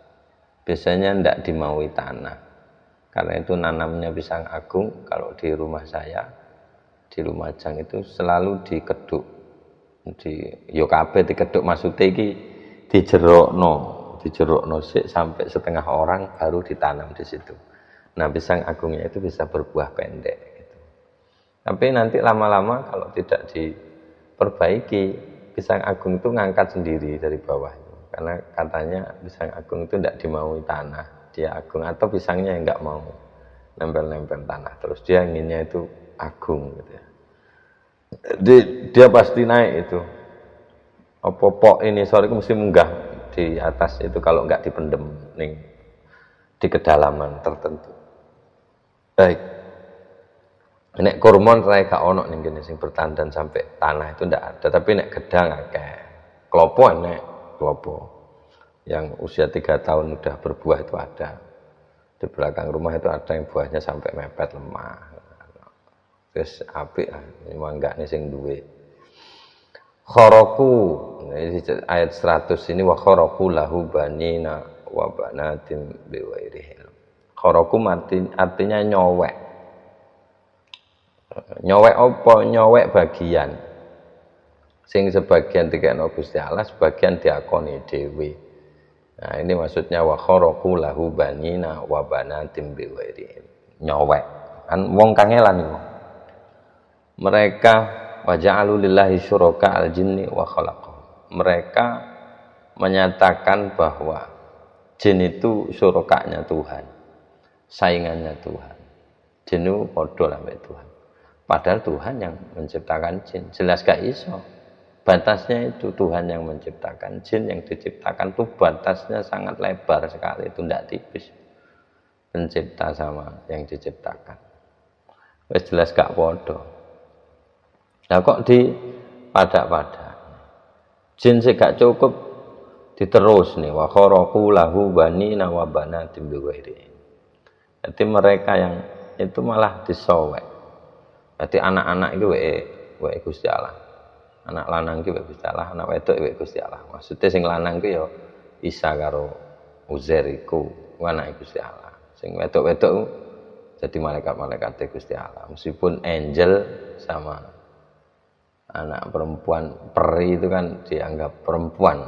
Speaker 1: Biasanya ndak dimaui tanah. Karena itu nanamnya pisang agung kalau di rumah saya di Lumajang itu selalu dikeduk di yo kabeh dikeduk maksudnya iki dijerokno sik sampai setengah orang baru ditanam di situ. Nah, pisang agungnya itu bisa berbuah pendek gitu. Tapi nanti lama-lama kalau tidak diperbaiki, pisang agung itu ngangkat sendiri dari bawah itu. Karena katanya pisang agung itu tidak dimaui tanah, dia agung atau pisangnya yang enggak mau nempel-nempel tanah. Terus dia inginnya itu agung gitu ya. Dia pasti naik itu. Pok ini sore itu mesti munggah di atas itu kalau enggak dipendem ning di kedalaman tertentu. Baik. Nek kurma rae gak ono ning kene sing bertandan sampai tanah itu ndak ada, tapi nek gedang akeh. Klopo nek klopo. Yang usia 3 tahun udah berbuah itu ada. Di belakang rumah itu ada yang buahnya sampai mepet lemah. Terus apik lah, memang enggak nih sing duwe. Kharaku ayat 100 ini wa kharaku lahu banina wa banatin biwairihil. Kharaku artinya nyowek. Nyowek apa? Nyowek bagian. Sing sebagian dikekno Gusti Allah, sebagian diakoni dhewe. Nah, ini maksudnya wa kharaqu lahu banina wa banatim bi ghairi nyowek. Kan wong kangelan iku. Mereka wa ja'alu lillahi syuraka al-jinni wa khalaqahum. Mereka menyatakan bahwa jin itu syurakanya Tuhan, saingannya Tuhan. Jin itu padha lah Tuhan. Padahal Tuhan yang menciptakan jin. Jelas gak iso. Batasnya itu Tuhan yang menciptakan. Jin yang diciptakan itu batasnya sangat lebar sekali. Itu tidak tipis. Pencipta sama yang diciptakan. Wes jelas gak podo. Nah kok di pada-pada. Jin sih gak cukup diterus nih. Wa kharaqu lahu banina wa banatim bi ghairi. Jadi mereka yang itu malah disowek. Jadi anak-anak itu wae Gusti Allah. Anak lanang ki Gusti Allah, anak wedok ki Gusti Allah. Maksudnya sing lanang ki ya Isa karo Uzair iku anak Gusti Allah. Sing wedok-wedok jadi malaikat-malaikat Gusti Allah. Meskipun angel sama anak perempuan peri itu kan dianggap perempuan.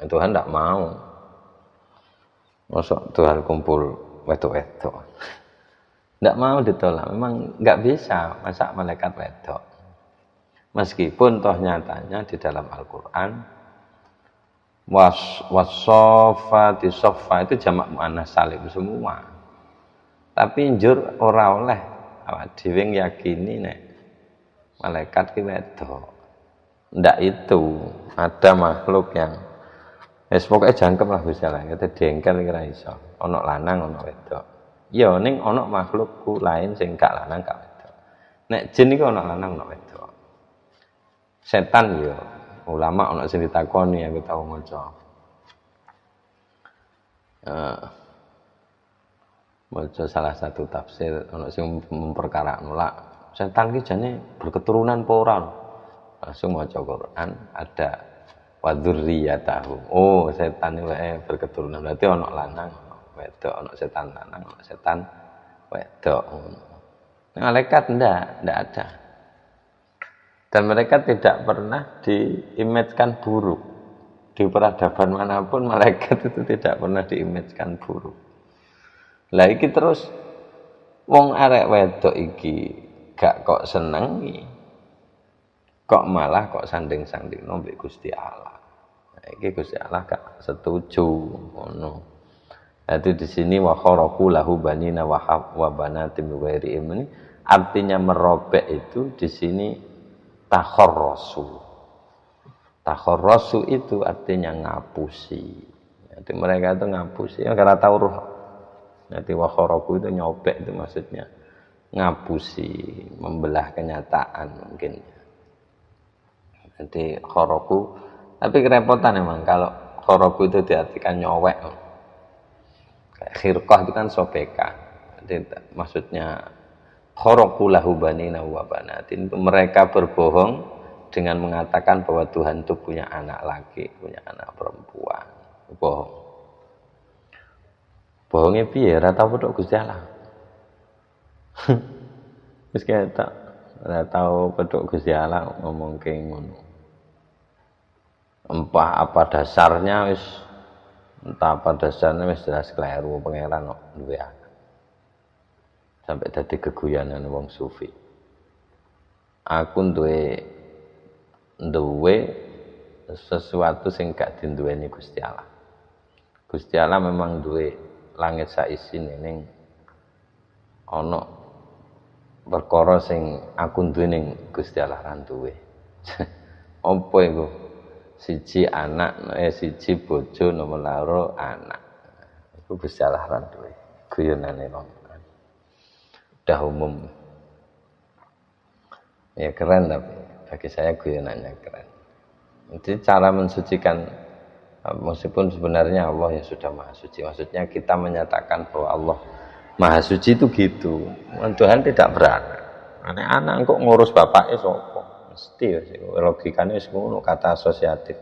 Speaker 1: Tuhan tidak mau. Masuk Tuhan kumpul wedok-wedok. Tidak mau ditolak. Memang nggak bisa masa malaikat wedok. Meskipun toh nyatanya di dalam Al-Quran wasofati sofa itu jamak muannas salim semua. Tapi njur ora oleh awak dhewe yakini nek malaikat ki wedok. Ndak itu, ada makhluk yang wis pokoke jangkep lah Gusti Allah, kate dengkel kira iso. Ana lanang ana wedok. Ya ning ana makhlukku lain sing gak lanang gak wedok. Nek jin iku ana lanang ana wedok. Setan ya ulama ana sing ditakoni aku tau maca. Maca salah satu tafsir ana sing memperkarakno lah setan ki jane berketurunan apa ora. Langsung maca Quran ada wa dzurriyyatahu. Oh, setan iki berketurunan berarti ana lanang, ana wedok, ana setan lanang, ana setan wedok. Malaikat ndak ada. Dan mereka tidak pernah diimejkan buruk. Di peradaban manapun malaikat itu tidak pernah diimejkan buruk. Lah iki terus wong arek wedok iki gak kok senengi. Kok malah kok sanding-sanding mbek Gusti Allah. Nah, iki Gusti Allah gak setuju ngono. Jadi di sini wa kharaqu lahu banina wa banatim bi ghairi ilmi artinya merobek itu di sini takhorrosu itu artinya ngapusi. Jadi mereka itu ngapusi ya, karena tahu roh. Jadi wakhoroku itu nyobek itu maksudnya ngapusi, membelah kenyataan mungkin. Jadi khoroku, tapi kerepotan emang kalau khoroku itu diartikan nyowek. Kayak khirqah itu kan sobeka. Jadi maksudnya khoroku lahu banina wa banatin. Mereka berbohong dengan mengatakan bahwa Tuhan itu punya anak laki, punya anak perempuan. Bohong. Bohongnya piye? Ora tau pedhok Gusti Allah. Wis ketok. Ora tau pedhok Gusti Allah ngomong ke ngono. Apa dasarnya wis entah apa dasarnya wis jelas keliru pangeran kok duwe anak. Sampai dadi keguyanan wong sufi. Aku duwe sesuatu sing gak dinduweni Gusti Allah. Gusti Allah memang duwe langit saisine ning ana perkara sing aku duwe ning Gusti Allah ra duwe. Apa iku? Siji anak, siji bojo, nomor loro anak. Iku Gusti Allah ra duwe. Guyonane wong. Udah umum. Ya keren tapi bagi saya guyonannya keren. Jadi cara mensucikan meskipun sebenarnya Allah ya sudah maha suci. Maksudnya kita menyatakan bahwa Allah maha suci itu gitu. Tuhan tidak beranak. Anak kok ngurus bapaknya sapa? Mesti logikanya wis ngono kata asosiatif.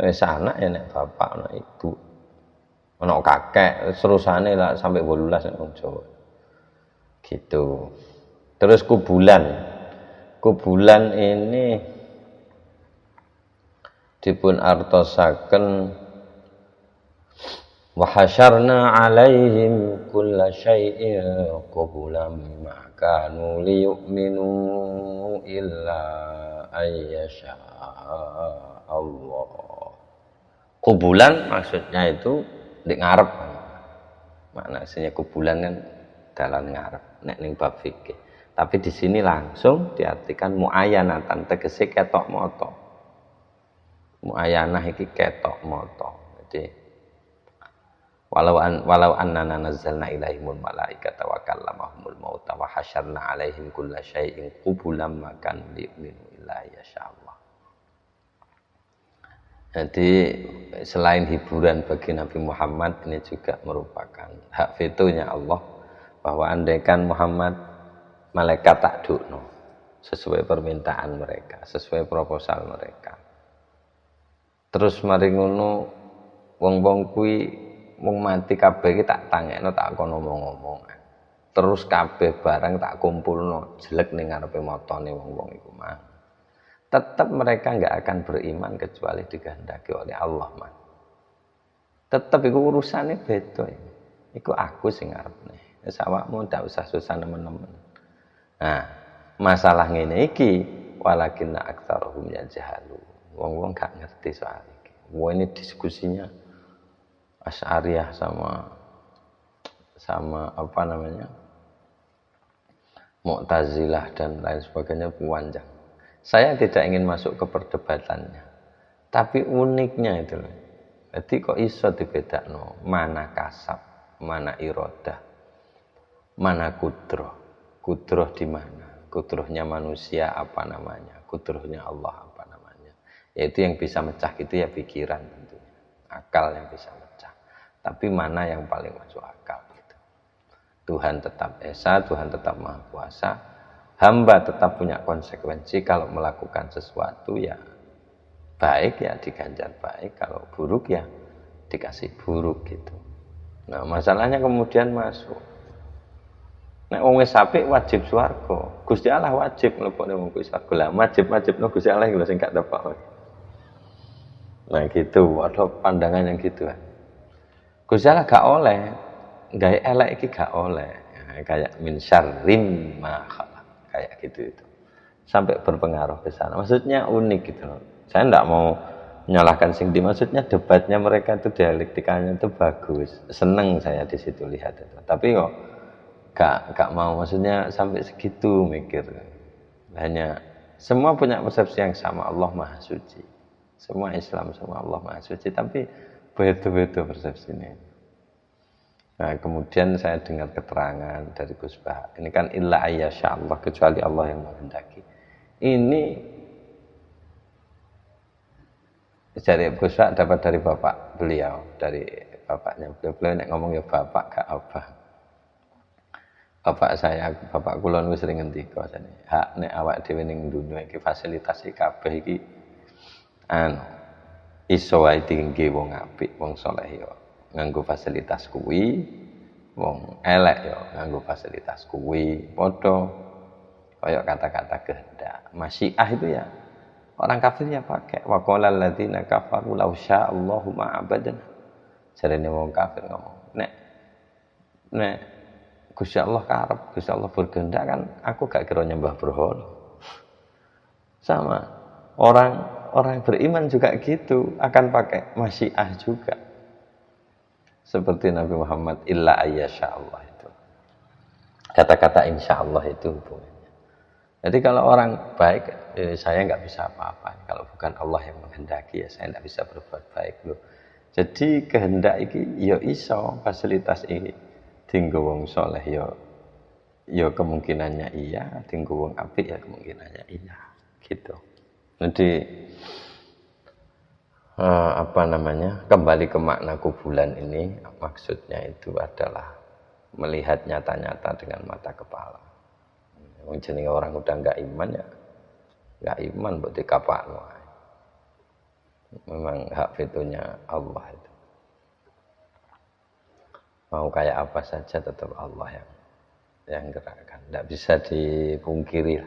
Speaker 1: Wis anak ya nek bapak ana ibu. Ana kakek terusane lah sampai 18 wong Jawa. Gitu. Terus kubulan ini dipun artosaken wa hasyarna 'alaihim kulla syai'in qabulan ma kanu liyu'minu illa ayyasha Allah. Kubulan maksudnya itu di ngarep. Makna aslinya kubulan kan dalan ngarep nek ning bab fikih. Tapi di sini langsung diartikan muayyanatan, tegese ketok moto. Muayyanah iki ketok moto. Jadi walau annana nazzalna ilaihimul malaikata wa kallamahumul mauta wa hasyarna alaihim kulla syai'in qubulan ma kan li'minu illa yasyaallah. Jadi selain hiburan bagi Nabi Muhammad, ini juga merupakan hak vetonya Allah bahwa andaikan Muhammad malaikat tak dukno sesuai permintaan mereka, sesuai proposal mereka. Terus mari ngono wong-wong kuwi mung mati kabeh iki tak tangekno tak kono ngomong-ngomong. Terus kabeh barang tak kumpulno jelek ning ngarepe matane wong-wong iku mah. Tetap mereka enggak akan beriman kecuali dikehendaki oleh Allah mah. Tetap iku urusane beda. Iku aku sing ngarepne. Wis awakmu ndak usah susah nemen-nemen. Nah, masalah ngene iki walakinna aktsaruhum yajhalu. Wong-wong gak ngerti soal iki. Wah, ini diskusinya Asy'ariyah sama apa namanya Mu'tazilah dan lain sebagainya panjang. Saya tidak ingin masuk ke perdebatannya, tapi uniknya itu loh. Jadi kok iso dibedakno mana kasab, mana irodah, mana kudroh. Kudroh di mana? Kudrohnya manusia apa namanya? Kudrohnya Allah apa namanya? Yaitu yang bisa mecah gitu ya pikiran tentunya, akal yang bisa mecah. Tapi mana yang paling masuk akal gitu. Tuhan tetap esa, Tuhan tetap maha kuasa. Hamba tetap punya konsekuensi kalau melakukan sesuatu ya baik ya diganjar baik, kalau buruk ya dikasih buruk gitu. Nah, masalahnya kemudian masuk. Nek wong wis apik wajib swarga. Gusti Allah wajib mlebokne wong kuwi swarga. Lah wajib-wajibno Gusti Allah lho sing gak tepak. Nah gitu, ada pandangan yang gitu kan. Gusti Allah gak oleh, gawe elek iki gak oleh. Ya, kayak min syarrim ma khalaq, kayak gitu itu. Sampai berpengaruh ke sana. Maksudnya unik gitu loh. Saya enggak mau menyalahkan sing di, maksudnya debatnya mereka itu dialektikanya itu bagus. Seneng saya di situ lihat itu. Tapi kok gak mau, maksudnya sampai segitu mikir. Hanya semua punya persepsi yang sama, Allah Maha Suci. Semua Islam, semua Allah Maha Suci, tapi beda-beda persepsinya. Nah, kemudian saya dengar keterangan dari Gus Bah. Ini kan illa ayyasha Allah, kecuali Allah yang menghendaki. Ini dari Gus Bah dapat dari bapak beliau, dari bapaknya beliau nek ngomong ya bapak gak apa. Bapak saya, bapak kula niku sering ngendika jane, hak nek awak dhewe ning dunya iki fasilitas kabeh iki iso wae tinggi wong apik, wong saleh ya nganggo fasilitas kuwi, wong elek ya nganggo fasilitas kuwi. Padha kaya kata-kata kehendak. Masyiah itu ya orang kafir ya pakai wa qala alladziina kafaru law sya'allahu ma abadan. Jarene wong kafir ngomong, nek Gusti Allah karep, Gusti Allah berkehendak kan aku gak kira nyembah berhala. Sama orang beriman juga gitu, akan pakai masyiah juga. Seperti Nabi Muhammad illa ayyasha Allah itu. Kata-kata insyaallah itu hubungannya. Jadi kalau orang baik, saya nggak bisa apa-apa. Kalau bukan Allah yang menghendaki ya saya nggak bisa berbuat baik loh. Jadi kehendak iki ya iso fasilitas ini tinggo wong soleh ya kemungkinannya iya, tinggo wong apik ya kemungkinannya iya gitu. Jadi kembali ke makna kubulan ini, maksudnya itu adalah melihat nyata-nyata dengan mata kepala. Wong jenenge orang udah enggak iman ya enggak iman mbok dikapakno. Memang hak vetonya Allah itu. Mau kayak apa saja tetap Allah yang gerakkan. Tidak bisa dipungkiri.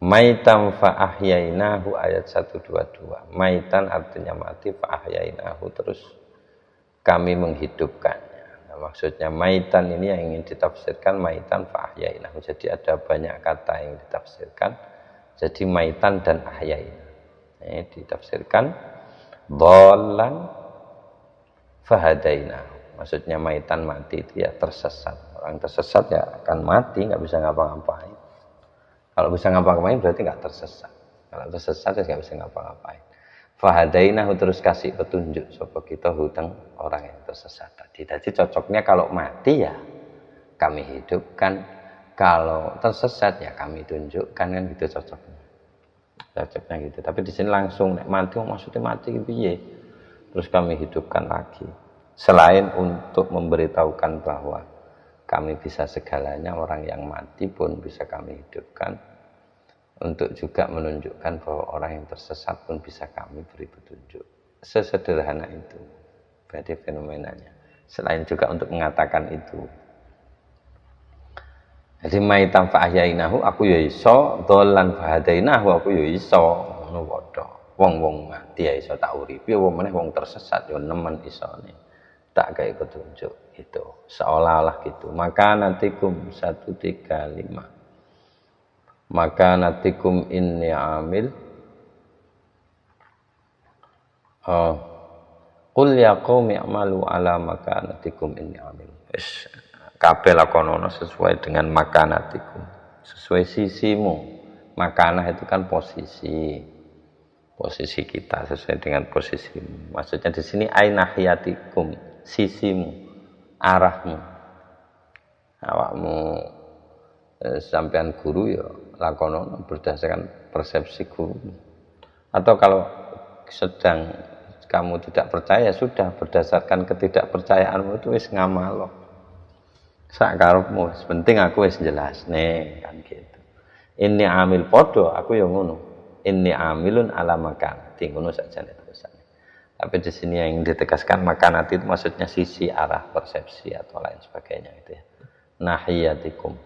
Speaker 1: Maitan fa ahyainahu ayat 122. Maitan artinya mati, fa ahyainahu terus kami menghidupkannya. Nah, maksudnya maitan ini yang ingin ditafsirkan maitan fa ahyainahu. Jadi ada banyak kata yang ditafsirkan. Jadi maitan dan ahyaina. Ini ditafsirkan dhallan fahadainahu. Maksudnya maitan mati itu ya tersesat. Orang tersesat ya akan mati, nggak bisa ngapa-ngapain. Kalau bisa ngapa-ngapain berarti nggak tersesat. Kalau tersesat ya nggak bisa ngapa-ngapain. Fahadainahu terus kasih petunjuk sapa kita hutang orang yang tersesat tadi. Jadi cocoknya kalau mati ya kami hidupkan, kalau tersesat ya kami tunjukkan, kan gitu cocoknya. Cocoknya gitu. Tapi di sini langsung nek mati maksudnya mati piye? Terus kami hidupkan lagi. Selain untuk memberitahukan bahwa kami bisa segalanya, orang yang mati pun bisa kami hidupkan. Untuk juga menunjukkan bahwa orang yang tersesat pun bisa kami beri petunjuk. Sesederhana itu berarti fenomenanya. Selain juga untuk mengatakan itu. Jadi maitan fa ahyainahu aku ya iso, dhallan fa hadainahu aku ya iso. Ngono padha. Wong-wong mati ya iso tak uripi, wong meneh wong tersesat ya nemen isone. Tak kayak petunjuk itu. Seolah-olah gitu. Maka nantikum 135. Maka natikum inni amil qul ya qaumi a'malu ala makanatikum inni amil. Wis kabeh lakonono sesuai dengan makanatikum, sesuai sisimu. Makanah itu kan posisi kita sesuai dengan posisimu. Maksudnya di sini ainahiyatikum, sisimu, arahmu, awakmu. Sampean guru ya lakonono berdasarkan persepsi guru. Atau kalau sedang kamu tidak percaya, sudah berdasarkan ketidakpercayaanmu itu wis ngamalo. Sak karepmu, penting aku wis jelas nih kan gitu. Inni amil podo, aku yang ngono. Inni amilun ala makanati, ngono sajane tulisannya. Tapi di sini yang ditegaskan makanati itu maksudnya sisi, arah, persepsi atau lain sebagainya itu ya. Nahiyatikum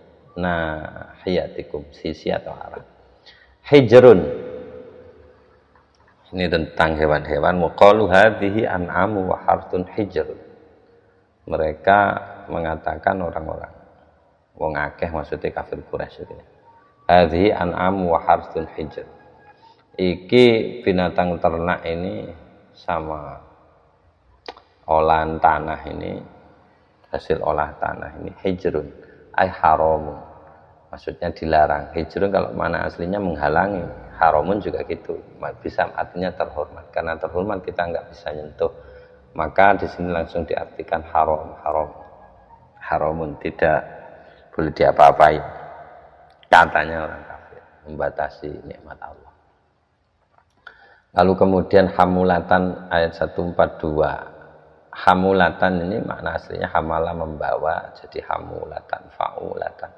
Speaker 1: sisi atau arah. Hijrun ini tentang hewan-hewan. Muqalu hadhihi an'amu wa hartun hijrun. Mereka mengatakan orang-orang wong akeh maksudnya kafir Quraisy itu. Hadhihi an'amu wa hartun hijrun. Iki binatang ternak ini sama olahan tanah ini, hasil olah tanah ini hijrun ay haramun. Maksudnya dilarang. Hijrun kalau mana aslinya menghalangi. Haramun juga gitu. Bisa artinya terhormat. Karena terhormat kita nggak bisa nyentuh. Maka di sini langsung diartikan haram. Haramun tidak boleh diapa-apain. Katanya orang kafir membatasi nikmat Allah. Lalu kemudian hamulatan ayat 142. Hamulatan ini makna aslinya hamala membawa. Jadi hamulatan, faulatan.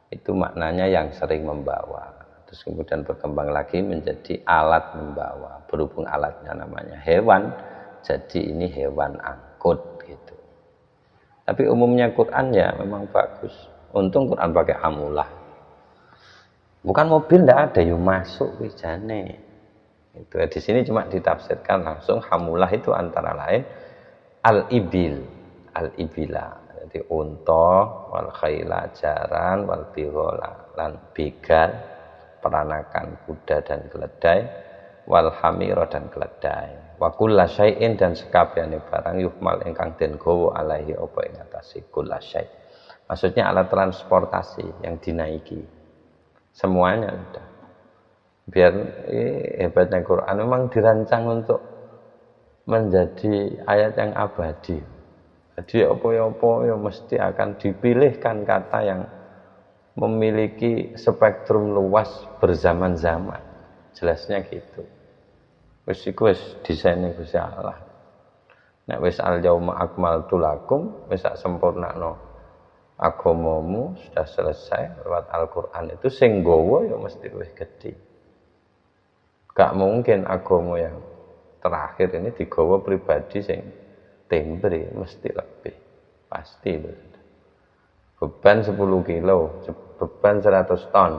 Speaker 1: Itu maknanya yang sering membawa. Terus kemudian berkembang lagi menjadi alat membawa. Berhubung alatnya namanya hewan, jadi ini hewan angkut gitu. Tapi umumnya Quran ya memang bagus. Untung Quran pakai hamulah. Bukan mobil ndak ada yang masuk wijane. Itu di sini cuma ditafsirkan langsung hamulah itu antara lain al-ibil, al-ibila. Jadi unta, wal khaila jaran, wal bighala lan begal, peranakan kuda dan keledai, wal hamira dan keledai. Wa kullu syai'in dan sekabehane barang yuhmal ingkang den gawa alaihi apa ing atase kullu syai'. Maksudnya alat transportasi yang dinaiki. Semuanya udah. Biar hebatnya Quran memang dirancang untuk menjadi ayat yang abadi. Jadi apa-apa ya mesti akan dipilihkan kata yang memiliki spektrum luas berzaman-zaman. Jelasnya gitu. Wis iku wis disaine Gusti Allah. Nek wis al yauma akmaltu lakum, wis sak sempurnakno agamamu sudah selesai lewat Al-Qur'an itu sing nggawa ya mesti luwih gedhe. Gak mungkin agama yang terakhir ini digawa pribadi sing tembre, mesti lebih pasti itu. Beban 10 kilo, beban 100 ton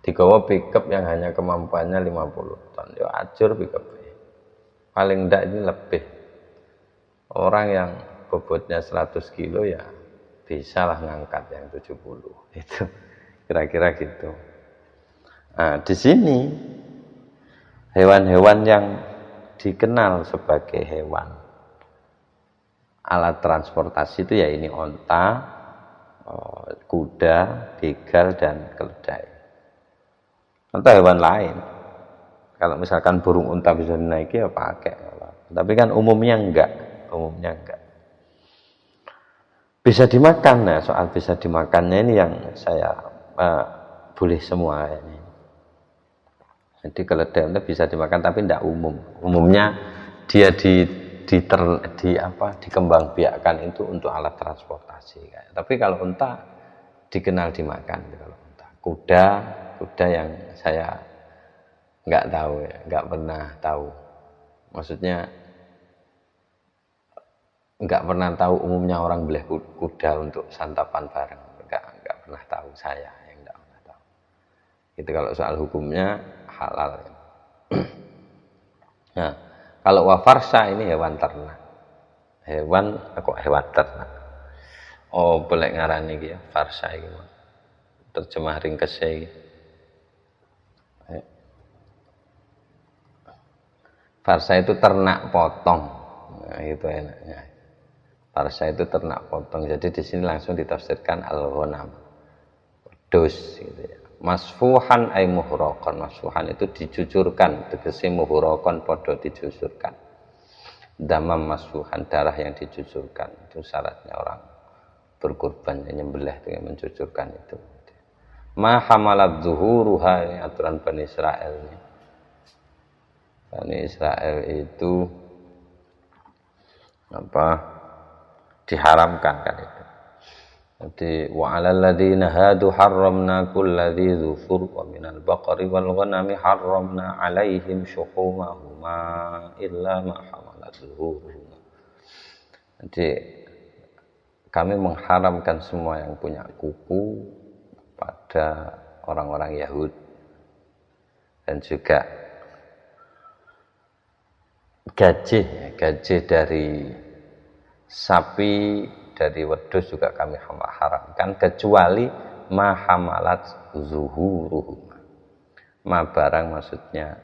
Speaker 1: digawa pickup yang hanya kemampuannya 50 ton. Ya ajur pickup. Paling enggak ini lebih. Orang yang bobotnya 100 kilo ya bisa lah ngangkat yang 70. Itu kira-kira gitu. Nah, di sini hewan-hewan yang dikenal sebagai hewan alat transportasi itu ya ini onta, kuda, begal, dan keledai. Atau hewan lain. Kalau misalkan burung unta bisa dinaiki ya pakai. Tapi kan umumnya enggak. Umumnya enggak. Bisa dimakan. Nah, soal bisa dimakannya ini yang saya boleh semua ini. Jadi keledai itu bisa dimakan tapi tidak umum. Umumnya dia dikembangbiakkan itu untuk alat transportasi. Tapi kalau unta dikenal dimakan. Kalau unta, kuda yang saya nggak tahu ya, nggak pernah tahu. Maksudnya nggak pernah tahu umumnya orang beli kuda untuk santapan bareng. Nggak pernah tahu saya yang nggak pernah tahu. Itu kalau soal hukumnya halal. Nah, kalau wafarsa ini hewan ternak. Hewan ternak. Oh, boleh ngarani iki ya, farsa iki. Terjemah ringkes iki. Farsa itu ternak potong. Nah, itu enaknya. Farsa itu ternak potong. Jadi di sini langsung ditafsirkan al-ghanam. Dos gitu ya. Masfuhan ay muhraqan. Masfuhan itu dicucurkan, tegese muhraqan padha dicucurkan. Damam masfuhan, darah yang dicucurkan. Itu syaratnya orang berkurban nyembelih dengan mencucurkan itu. Ma hamalat zuhuruha, ini aturan Bani Israel ini. Bani Israel itu diharamkan kan itu. Jadi wa 'alal ladzina hadu harramna kulladzi dzufur wa minal baqari wal ghanami harramna 'alaihim shuhumahuma illa ma hamalat zuhuruhuma. Jadi kami mengharamkan semua yang punya kuku pada orang-orang Yahudi dan juga gajih dari sapi, dari wedhus juga kami haramkan kecuali ma hamalat zuhuruhum. Ma barang maksudnya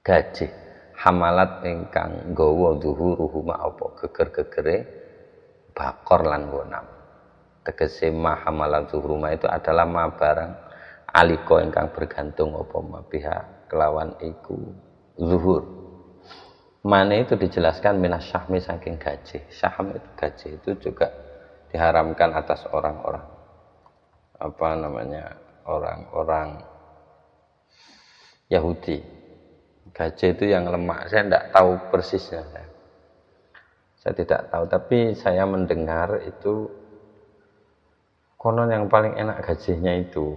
Speaker 1: gajih hamalat ingkang nggawa zuhuruhum apa geger-gegere bakor lan ghanam. Tegese ma hamalat zuhuruhum itu adalah ma barang aliko ingkang bergantung apa ma pihak kelawan iku zuhur. Mana itu dijelaskan minas syahmi saking gajih. Syaham itu gajih itu juga diharamkan atas orang-orang orang-orang Yahudi. Gajih itu yang lemak. Saya tidak tahu persisnya. Saya tidak tahu, tapi saya mendengar itu konon yang paling enak gajihnya itu.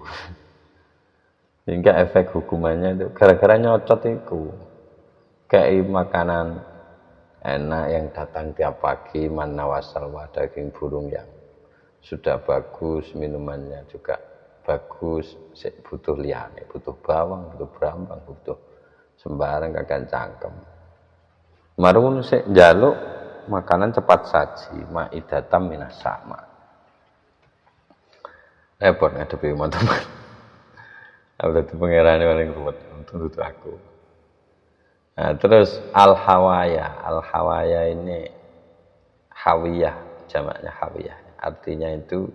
Speaker 1: Hingga efek hukumannya itu gara-gara nyocot itu. Kayak makanan enak yang datang tiap pagi, manna wasalwa, daging burung yang sudah bagus, minumannya juga bagus, butuh liyane, butuh bawang, butuh brambang, butuh sembarang kagak cangkem. Marun sik njaluk makanan cepat saji, maidatam minas sama. Repot ngadepi teman-teman. Aku dadi pangerane paling ruwet untuk aku. Nah, terus al-hawaya ini hawiyah, jamaknya hawiyah. Artinya itu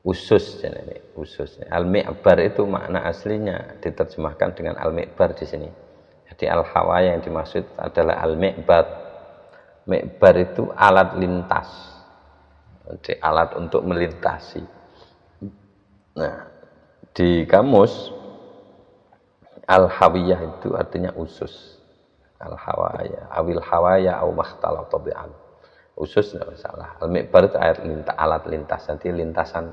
Speaker 1: usus jenenge, ususnya. Al-mi'bar itu makna aslinya diterjemahkan dengan al-mi'bar di sini. Jadi al-hawaya yang dimaksud adalah al-mi'bar. Mi'bar itu alat lintas. Jadi alat untuk melintasi. Nah, di kamus al-hawiyah itu artinya usus. Al-hawaya, awil hawaya au makhtalata bi'an. Usus tidak masalah. Al-mi'bar itu alat lintas. Nanti lintasan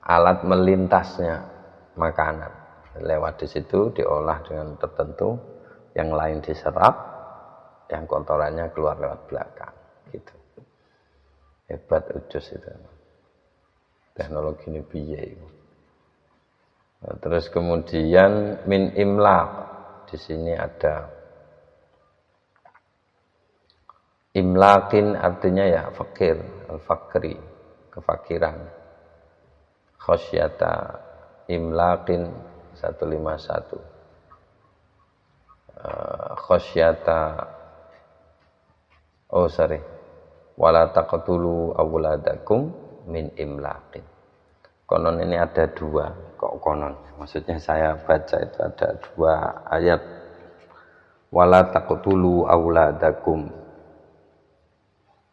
Speaker 1: alat melintasnya makanan. Lewat di situ diolah dengan tertentu, yang lain diserap, yang kotorannya keluar lewat belakang. Gitu. Hebat usus itu. Teknologi ini piye itu. Terus kemudian min imlaq. Di sini ada imlaqin, artinya ya fakir, al-fakri, kefakiran. Khosyata imlaqin 151. Khosyata wala taqtulu awladakum min imlaqin. Konon ini ada dua, kok konon? Maksudnya saya baca itu ada dua ayat. Wala taqtulu awladakum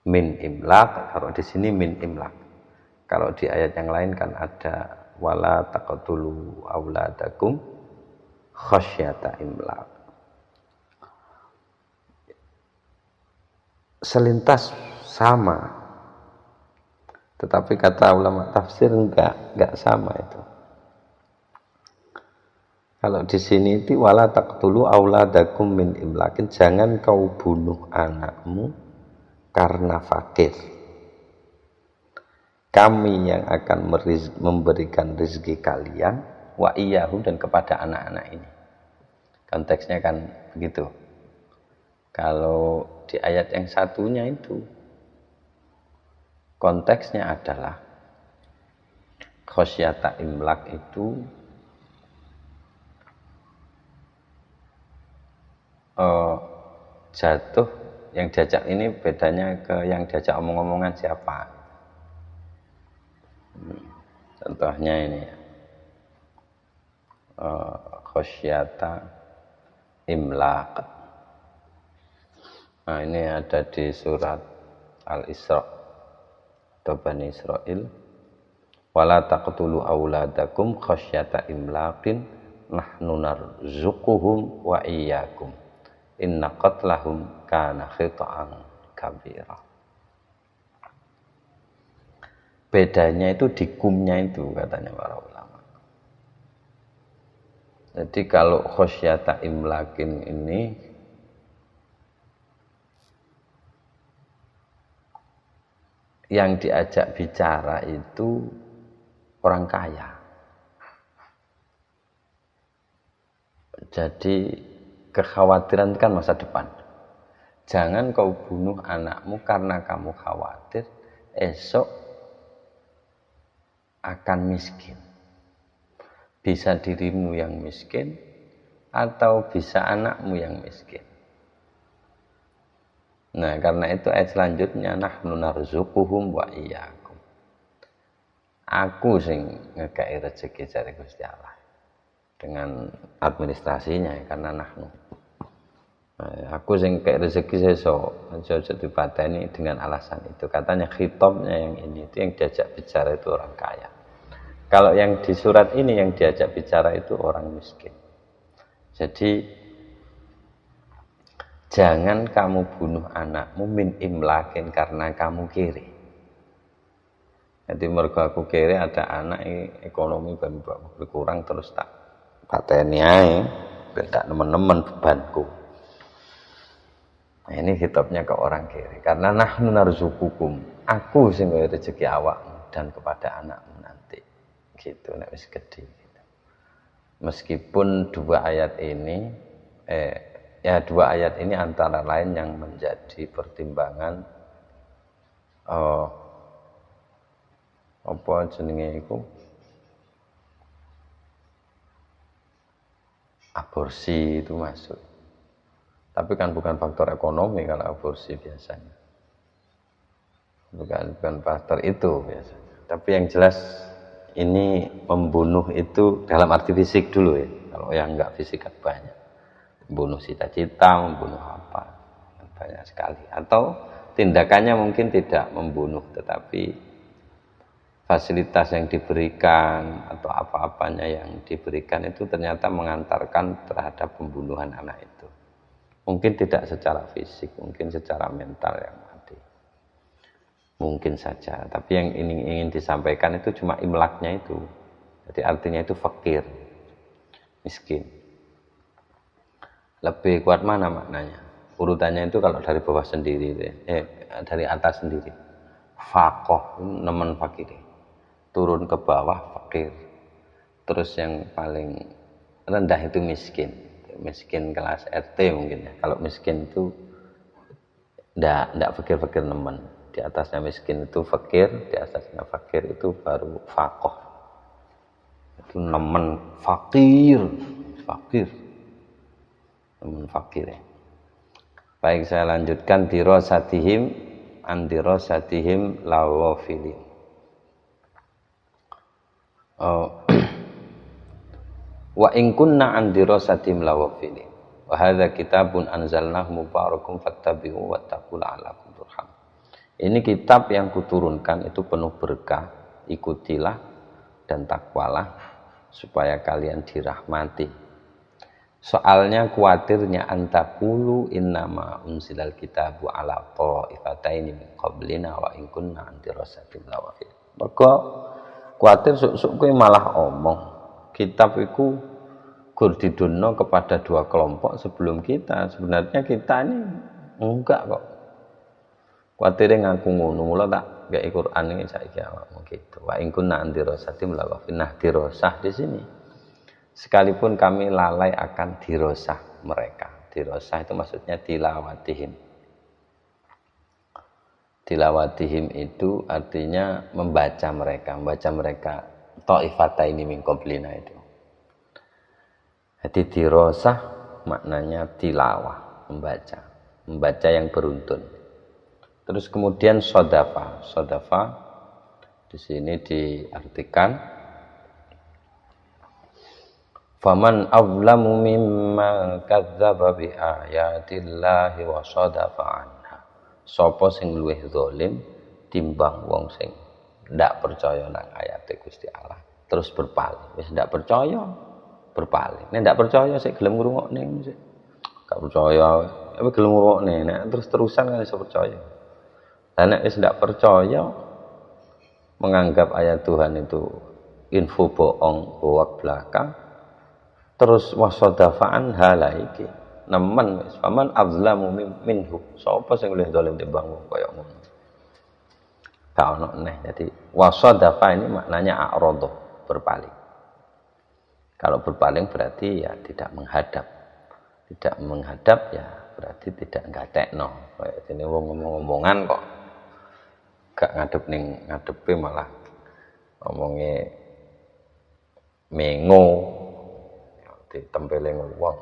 Speaker 1: min imlaq. Kalau di sini min imlaq. Kalau di ayat yang lain kan ada wala taqtulu awladakum khasyata imlaq. Selintas sama, tetapi kata ulama tafsir enggak sama itu. Kalau di sini itu wala taqtulu auladakum min imlakin, jangan kau bunuh anakmu karena fakir. Kami yang akan memberikan rezeki kalian wa iyyahu, dan kepada anak-anak ini. Konteksnya kan begitu. Kalau di ayat yang satunya itu konteksnya adalah khosyata imlak itu jatuh, yang diajak ini bedanya ke yang diajak omong-omongan siapa. Contohnya ini ya, khosyata imlak. Nah, ini ada di surat Al-Isra atau Bani Israil. Wala taqtulu auladakum khasyata imlaqin nahnu narzuquhum wa iyyakum inna qatlahum kana khita'an kabira. Bedanya itu di kumnya itu, katanya para ulama. Jadi kalau khasyata imlaqin ini yang diajak bicara itu orang kaya. Jadi kekhawatiran kan masa depan. Jangan kau bunuh anakmu karena kamu khawatir esok akan miskin. Bisa dirimu yang miskin atau bisa anakmu yang miskin. Nah, karena itu ayat selanjutnya nahnu narzuquhum wa iyyakum. Aku sing ngekei rezeki dari Gusti Allah. Dengan administrasinya, karena nahnu. Nah, aku sing ngekei rezeki sesuk, aja dipateni dengan alasan itu. Katanya khitabnya yang ini itu yang diajak bicara itu orang kaya. Kalau yang di surat ini yang diajak bicara itu orang miskin. Jadi jangan kamu bunuh anakmu min imlakin karena kamu kiri. Jadi mergo aku kiri ada anak ekonomi berkurang terus tak pateni ae ben tak nemen-nemen bebanku. Nah, ini hitopnya ke orang kiri. Karena nahnu narzuqukum, aku sing gawe rezeki awakmu dan kepada anakmu nanti. Gitu nek wis gedhe gitu. Meskipun dua ayat ini dua ayat ini antara lain yang menjadi pertimbangan apa jenenge iku aborsi itu masuk. Tapi kan bukan faktor ekonomi kalau aborsi biasanya. Bukan faktor itu biasanya. Tapi yang jelas ini membunuh itu dalam arti fisik dulu ya. Kalau yang enggak fisik kan banyak. Membunuh cita-cita, membunuh apa, banyak sekali. Atau tindakannya mungkin tidak membunuh, tetapi fasilitas yang diberikan atau apa-apanya yang diberikan itu ternyata mengantarkan terhadap pembunuhan anak itu. Mungkin tidak secara fisik, mungkin secara mental yang mati. Mungkin saja, tapi yang ingin disampaikan itu cuma imlaknya itu. Jadi artinya itu fakir, miskin. Lebih kuat mana maknanya? Urutannya itu kalau dari bawah sendiri, dari atas sendiri. Faqoh, nemen fakir. Turun ke bawah fakir. Terus yang paling rendah itu miskin. Miskin kelas RT mungkin ya. Kalau miskin itu ndak fakir-fakir nemen. Di atasnya miskin itu fakir, di atasnya fakir itu baru fakoh. Itu nemen fakir. Nemen fakir ya. Baik, saya lanjutkan dirosatihim andirosatihim lawafilin. Wa in kunna an dirasatim lawafilin wa hadza kitabun anzalnahu mubarakun fattabi'u wattaqu la'allakum turhamun. Ini kitab yang kuturunkan itu penuh berkah, ikutilah dan takwalah supaya kalian dirahmati. Soalnya khawatirnya antaqulu innama unzilal kitabu ala ta'ifataini min qablina wa in kunna an dirasatim lawafilin. Mergo khawatir sok-sok kowe malah omong kitab itu gur didono kepada dua kelompok sebelum kita. Sebenarnya kita ini enggak kok. Kuatire ngaku ngono, mula tak gak Quran ini saiki awakmu gitu. Wa in kunna andirasatim la wa finah dirosah di sini. Sekalipun kami lalai akan dirosah mereka. Dirosah itu maksudnya tilawatihim. Tilawatihim itu artinya membaca mereka ta'ifataini min qablina itu. Jadi dirosah maknanya tilawah, membaca yang beruntun. Terus kemudian sodafa di sini diartikan faman azlamu mimma kadzdzaba bi ayatillahi wa sadafa anha. Sapa sing luwih zalim timbang wong sing ndak percaya nang ayat Gusti Allah terus berpaling. Wis ndak percaya berpaling. Nek ndak percaya sik gelem ngrungokne sik. Gak percaya, tapi gelem ngrungokne. Nek terus-terusan kan iso percaya. Lah nek wis ndak percaya menganggap ayat Tuhan itu info bohong, hoak belaka, terus wasadafaan halaiki. Nemen wis faman azlamu minhu. Sapa sing luwih zalim timbang wong kaya ngono. Gak ono neh. Jadi wasadafa ini maknanya a'radha, berpaling. Kalau berpaling berarti ya tidak menghadap. Tidak menghadap ya berarti tidak ngatekno. Kayak dene wong ngomong-ngomongan kok gak ngadep ning ngadepe malah ngomonge mengo. Ditempele wong.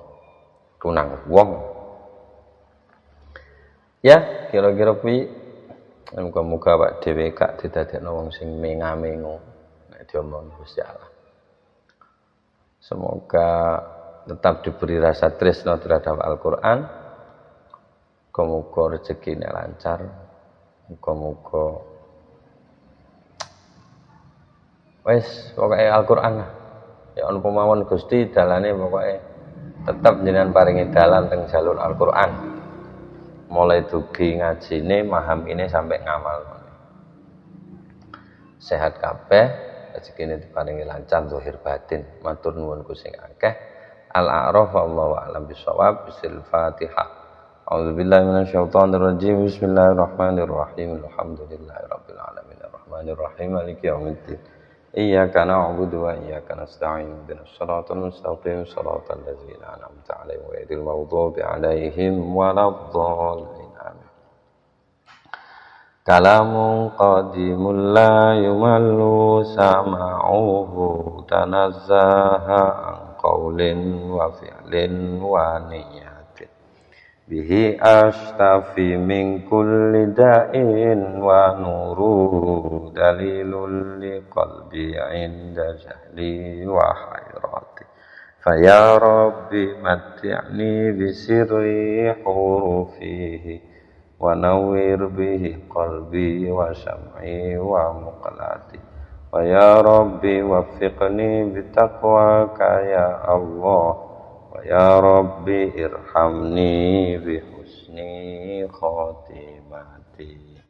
Speaker 1: Tunang wong. Ya, kira-kira kuwi muga-muga Pak dhewe gak didadekno wong sing menga-mengo nek diomong Gusti Allah. Semoga tetap diberi rasa tresno terhadap Al-Qur'an. Muga-muga rezekine lancar. Muga-muga wis pokoke Al-Qur'an lah. Ya ana pemawon Gusti dalane pokoke tetap jenengan paringi dalan teng jalur Al-Qur'an. Mulai dugi ngajine, mahamine sampai ngamal. Sehat kabeh. Rezekine diparingi lancar zahir batin. Matur nuwun sing akeh. Al-A'raf wallahu a'lam bishawab. Bisil Fatihah. A'udzubillahi minasyaitonir rajim. Bismillahirrahmanirrahim. Alhamdulillahirabbil alamin. Arrahmanirrahim. Maliki yaumiddin. Iyyaka na'budu wa iyyaka nasta'in. Ihdinas siratal mustaqim. Shiratal ladzina an'amta 'alaihim ghairil maghdubi 'alaihim waladdallin. Kalamun qadimul la yumallu sama'uhu tanazzaha an qawlin wa fi'lin wa niyatin bihi ashtafi min kulli da'in wa nuru dalilul liqalbi 'inda jahli wa hayrati faya rabbi matti'ni bisirri hurufihi wa nawwir bihi qalbi wa sam'i wa muqlati wa ya rabbi waffiqni bitaqwaka ya Allah wa ya rabbi irhamni bi husni khatimati.